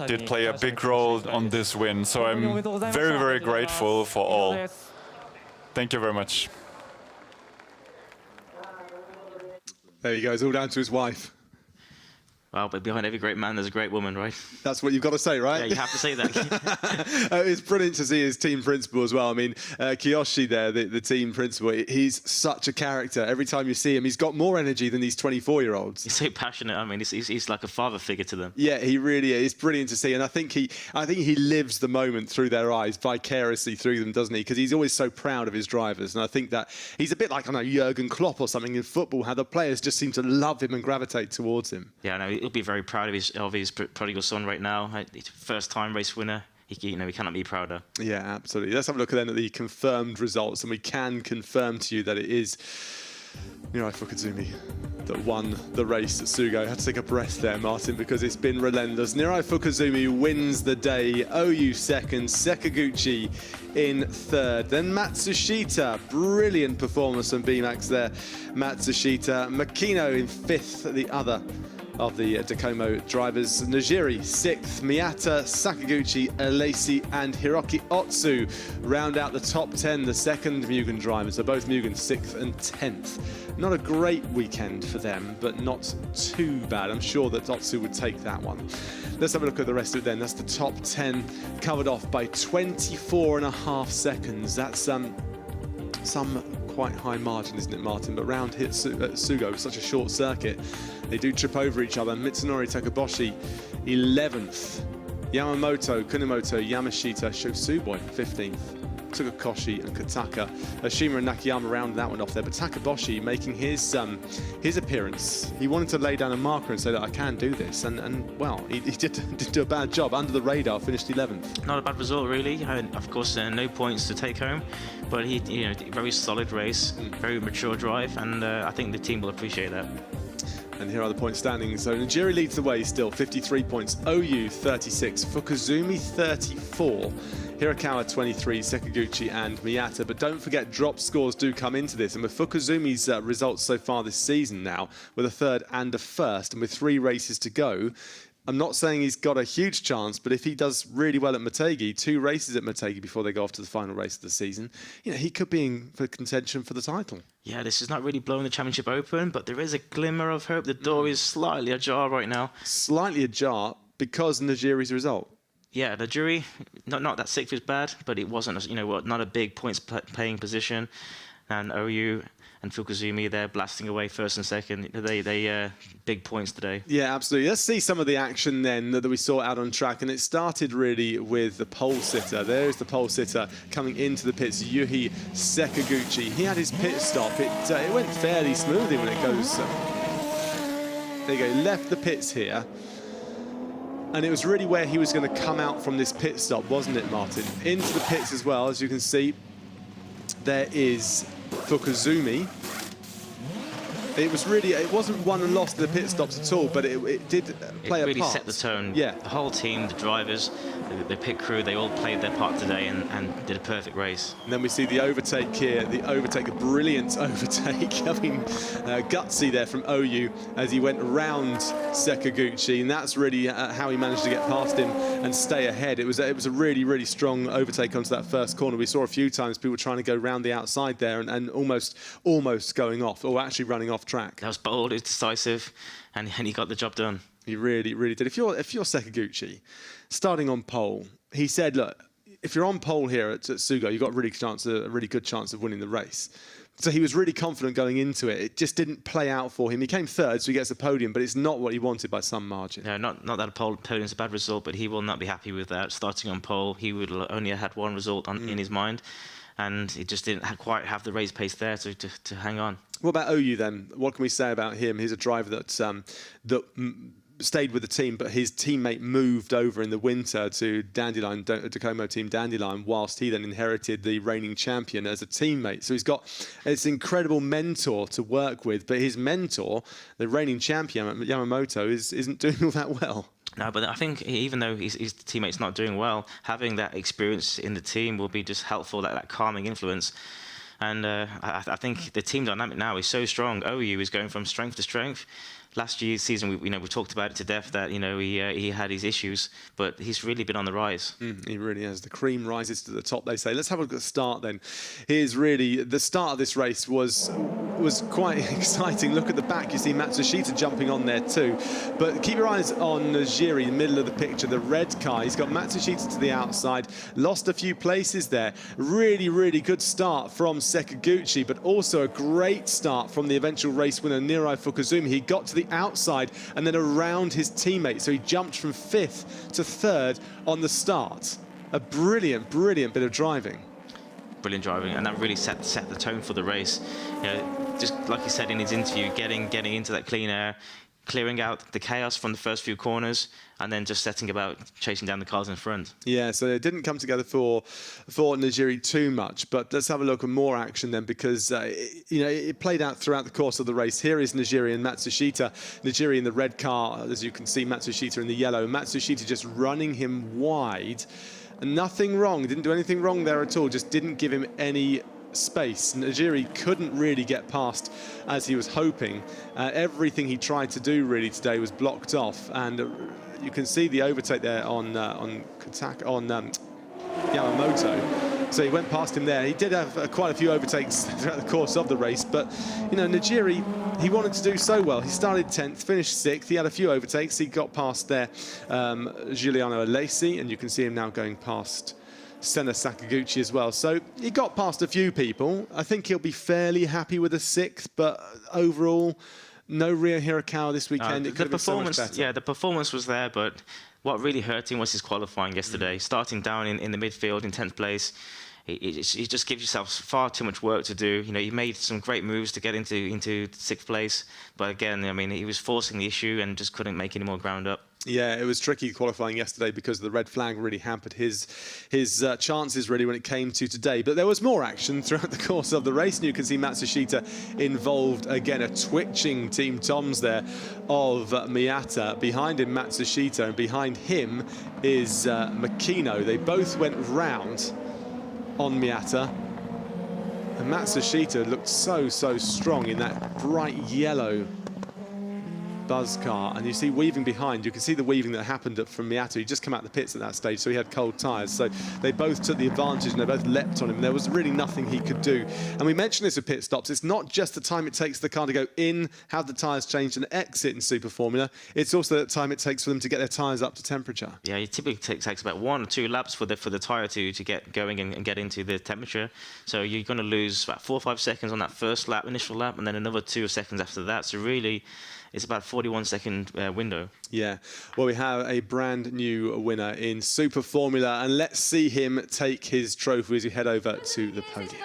did play a big role on this win. So I'm very, very grateful for all. Thank you very much. There he goes, all down to his wife. Well, but behind every great man, there's a great woman, right? That's what you've got to say, right? Yeah, you have to say that. It's brilliant to see his team principal as well. I mean, Kiyoshi there, the team principal, he's such a character. Every time you see him, he's got more energy than these 24-year-olds. He's so passionate. I mean, he's like a father figure to them. Yeah, he really is. It's brilliant to see. And I think he lives the moment through their eyes, vicariously through them, doesn't he? Because he's always so proud of his drivers. And I think that he's a bit like, I don't know, Jurgen Klopp or something in football, how the players just seem to love him and gravitate towards him. Yeah, no, he'll be very proud of his prodigal son right now. First time race winner. He cannot be prouder. Yeah, absolutely. Let's have a look then at the confirmed results, and we can confirm to you that it is Mirai Fukuzumi that won the race at Sugo. I had to take a breath there, Martin, because it's been relentless. Mirai Fukuzumi wins the day. OU second, Sakaguchi in third. Then Matsushita, brilliant performance from BMAX there. Matsushita, Makino in fifth, the other of the Dacomo drivers. Najiri sixth, Miyata, Sakaguchi, Alesi and Hiroki Otsu round out the top 10, the second Mugen drivers. So both Mugen 6th and 10th. Not a great weekend for them, but not too bad. I'm sure that Otsu would take that one. Let's have a look at the rest of it then. That's the top 10 covered off by 24.5 seconds. That's some quite high margin, isn't it, Martin? But round hit Sugo, such a short circuit, they do trip over each other. Mitsunori Takaboshi 11th, Yamamoto, Kunamoto, Yamashita, Shosuboi 15th, Tsukakoshi and Kataka. Shima and Nakayama rounded that one off there, but Takaboshi making his appearance. He wanted to lay down a marker and say that I can do this, and well, he didn't do a bad job. Under the radar, finished 11th. Not a bad result, really. Of course, no points to take home, but he, very solid race, very mature drive, and I think the team will appreciate that. And here are the point standings. So Najiri leads the way still, 53 points. OU 36, Fukuzumi 34, Hirakawa 23, Sakaguchi and Miyata. But don't forget, drop scores do come into this. And with Fukuzumi's results so far this season now, with a third and a first, and with 3 races to go, I'm not saying he's got a huge chance, but if he does really well at Motegi, 2 races at Motegi before they go off to the final race of the season, he could be in for contention for the title. Yeah, this is not really blowing the championship open, but there is a glimmer of hope. The door is slightly ajar right now. Slightly ajar because of Najiri's result. Yeah, the jury, not that 6th was bad, but it wasn't, not a big points paying position. And OU and Fukuzumi, they're blasting away first and second. They big points today. Yeah, absolutely. Let's see some of the action then that we saw out on track. And it started really with the pole sitter. There's the pole sitter coming into the pits, Yuhi Sakaguchi. He had his pit stop. It went fairly smoothly when it goes. There you go, left the pits here. And it was really where he was going to come out from this pit stop, wasn't it, Martin? Into the pits as well, as you can see. There is Fukuzumi. It was really, it wasn't won and lost in the pit stops at all, but it did play a part. It really set the tone. Yeah. The whole team, the drivers, the pit crew, they all played their part today and did a perfect race. And then we see the overtake here, a brilliant overtake. I mean, gutsy there from OU as he went around Sakaguchi, and that's really how he managed to get past him and stay ahead. It was a really, really strong overtake onto that first corner. We saw a few times people trying to go round the outside there and almost going off, or actually running off track. That was bold, it was decisive, and he got the job done. He really, really did. If you're Sakaguchi, starting on pole, he said, look, if you're on pole here at Sugo, you've got a really good chance of winning the race. So he was really confident going into it. It just didn't play out for him. He came third, so he gets a podium, but it's not what he wanted by some margin. No, not that a podium's a bad result, but he will not be happy with that. Starting on pole, he would only have had one result in his mind, and he just didn't quite have the race pace there to hang on. What about OU then? What can we say about him? He's a driver that stayed with the team, but his teammate moved over in the winter to Tacoma Team Dandelion, whilst he then inherited the reigning champion as a teammate. So he's got this incredible mentor to work with, but his mentor, the reigning champion Yamamoto, isn't doing all that well. No, but I think even though his teammate's not doing well, having that experience in the team will be just helpful, that calming influence. And I think the team dynamic now is so strong. OU is going from strength to strength. Last year's season, we talked about it to death that he had his issues, but he's really been on the rise. He really has. The cream rises to the top, they say. Let's have a look at the start then. Here's really the start of this race was quite exciting. Look at the back, you see Matsushita jumping on there too. But keep your eyes on Najiri, middle of the picture, the red car. He's got Matsushita to the outside, lost a few places there. Really, really good start from Sakaguchi, but also a great start from the eventual race winner Nirai Fukuzumi. He got to the outside and then around his teammate, so he jumped from 5th to 3rd on the start. A brilliant bit of driving. Brilliant driving, and that really set the tone for the race. Just like he said in his interview, getting into that clean air, clearing out the chaos from the first few corners, and then just setting about chasing down the cars in front. Yeah, so it didn't come together for Najiri too much, but let's have a look at more action then, because it played out throughout the course of the race. Here is Najiri and Matsushita. Najiri in the red car, as you can see, Matsushita in the yellow. Matsushita just running him wide. And nothing wrong, didn't do anything wrong there at all, just didn't give him any space. Najiri couldn't really get past as he was hoping. Everything he tried to do really today was blocked off, and you can see the overtake there on Yamamoto. So he went past him there. He did have quite a few overtakes throughout the course of the race, but Najiri, he wanted to do so well. He started 10th, finished 6th. He had a few overtakes. He got past there Giuliano Alesi, and you can see him now going past Senna Sakaguchi as well. So he got past a few people. I think he'll be fairly happy with a 6th, but overall, no Rio Hirakawa this weekend. It could have been so much better. Yeah, the performance was there, but what really hurt him was his qualifying yesterday. Starting down in the midfield in 10th place, he just gives yourself far too much work to do. He made some great moves to get into 6th place, but again, I mean, he was forcing the issue and just couldn't make any more ground up. Yeah, it was tricky qualifying yesterday because the red flag really hampered his chances really when it came to today. But there was more action throughout the course of the race, and you can see Matsushita involved again, a twitching Team Toms there of Miyata. Behind him, Matsushita, and behind him is Makino. They both went round on Miyata. And Matsushita looked so strong in that bright yellow buzz car, and you see weaving behind. You can see the weaving that happened from Miyata. He just come out the pits at that stage, so he had cold tyres. So they both took the advantage and they both leapt on him. There was really nothing he could do. And we mentioned this with pit stops. It's not just the time it takes the car to go in, have the tyres changed and exit in Super Formula. It's also the time it takes for them to get their tyres up to temperature. Yeah, it typically takes about 1 or 2 laps for the tyre to get going and get into the temperature. So you're going to lose about 4 or 5 seconds on that first lap, initial lap, and then another 2 seconds after that. So really, it's about a 41-second window. Yeah, well, we have a brand new winner in Super Formula, and let's see him take his trophy as we head over to the podium.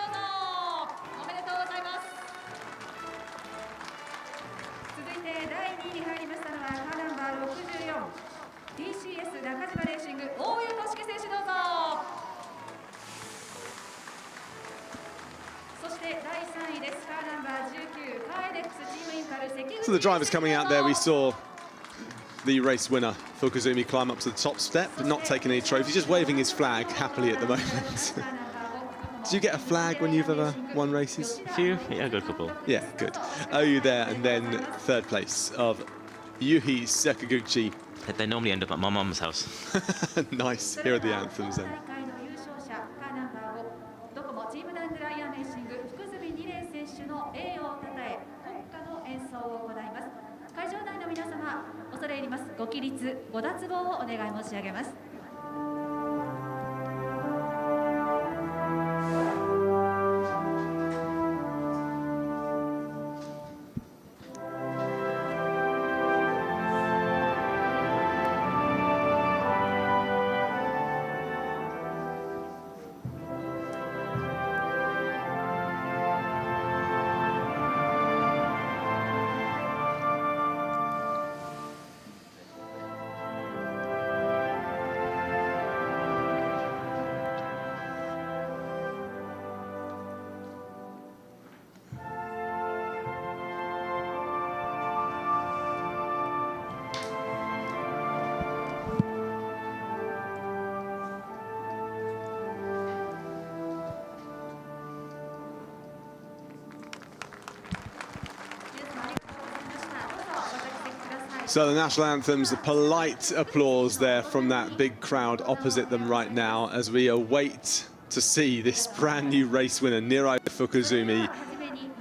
So the drivers coming out there, we saw the race winner, Fukuzumi, climb up to the top step, but not taking any trophies, just waving his flag happily at the moment. Did you get a flag when you've ever won races? A few, yeah, a good couple. Yeah, good. OU there, and then third place of Yuhi Sakaguchi. They normally end up at my mum's house. Nice. Here are the anthems then. 会場内の皆様、恐れ入ります。ご起立、ご脱帽をお願い申し上げます。 So the national anthems, the polite applause there from that big crowd opposite them right now as we await to see this brand new race winner, Nirai Fukuzumi,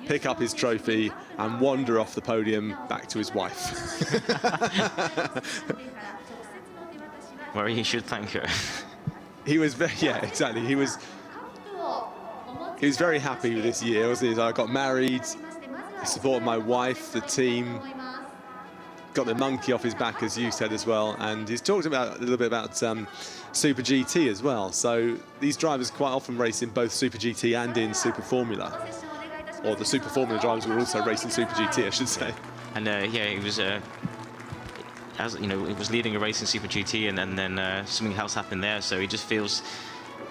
pick up his trophy and wander off the podium back to his wife. Where he should thank her. He was very, yeah, exactly. He was very happy with this year, wasn't he? I got married, I supported my wife, the team. Got the monkey off his back, as you said as well, and he's talked about a little bit about Super GT as well. So these drivers quite often race in both Super GT and in Super Formula, or the Super Formula drivers will also race in Super GT, I should say. And yeah, he was, as you know, he was leading a race in Super GT, and then something else happened there. So he just feels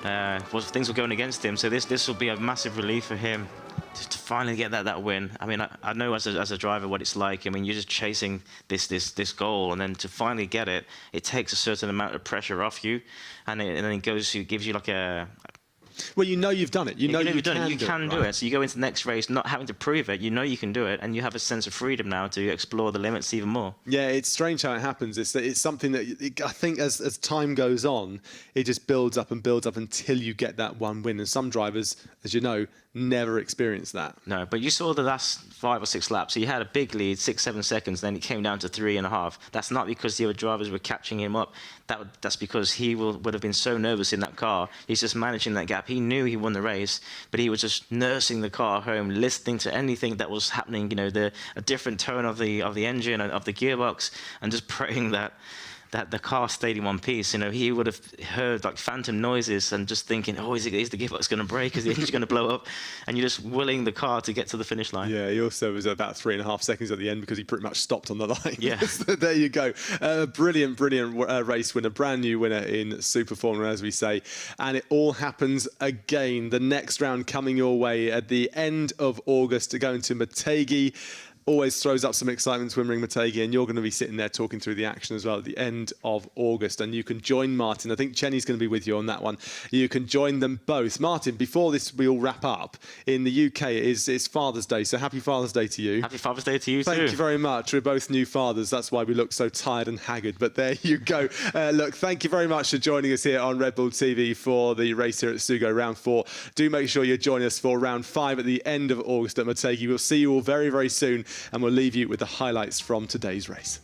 things were going against him. So this will be a massive relief for him. Just to finally get that win. I mean, I know as a driver what it's like. I mean, you're just chasing this goal, and then to finally get it, it takes a certain amount of pressure off you, and then it gives you like a. Well, you know you've done it. You know you've done it. You can do right? it. So you go into the next race not having to prove it. You know you can do it, and you have a sense of freedom now to explore the limits even more. Yeah, it's strange how it happens. It's something that I think as time goes on, it just builds up and builds up until you get that one win. And some drivers, as you know, never experience that. No, but you saw the last 5 or 6 laps. So you had a big lead, 6-7 seconds, then it came down to 3.5. That's not because the other drivers were catching him up. That's because he would have been so nervous in that car. He's just managing that gap. He knew he won the race, but he was just nursing the car home, listening to anything that was happening. You know, a different tone of the engine and of the gearbox, and just praying that the car stayed in one piece. You know, he would have heard like phantom noises and just thinking, oh, is the gearbox going to break? Is the engine going to blow up? And you're just willing the car to get to the finish line. Yeah, he also was about 3.5 seconds at the end because he pretty much stopped on the line. Yeah. So there you go. Brilliant race winner, brand new winner in Super Formula, as we say. And it all happens again. The next round coming your way at the end of August to go into Motegi. Always throws up some excitement to Wimmering Motegi, and you're going to be sitting there talking through the action as well at the end of August. And you can join Martin. I think Chenny's going to be with you on that one. You can join them both. Martin, before we all wrap up, in the UK it's Father's Day, so happy Father's Day to you. Happy Father's Day to you too. Thank you very much. We're both new fathers. That's why we look so tired and haggard. But there you go. Look, thank you very much for joining us here on Red Bull TV for the race here at Sugo Round 4. Do make sure you join us for Round 5 at the end of August at Motegi. We'll see you all very, very soon, and we'll leave you with the highlights from today's race.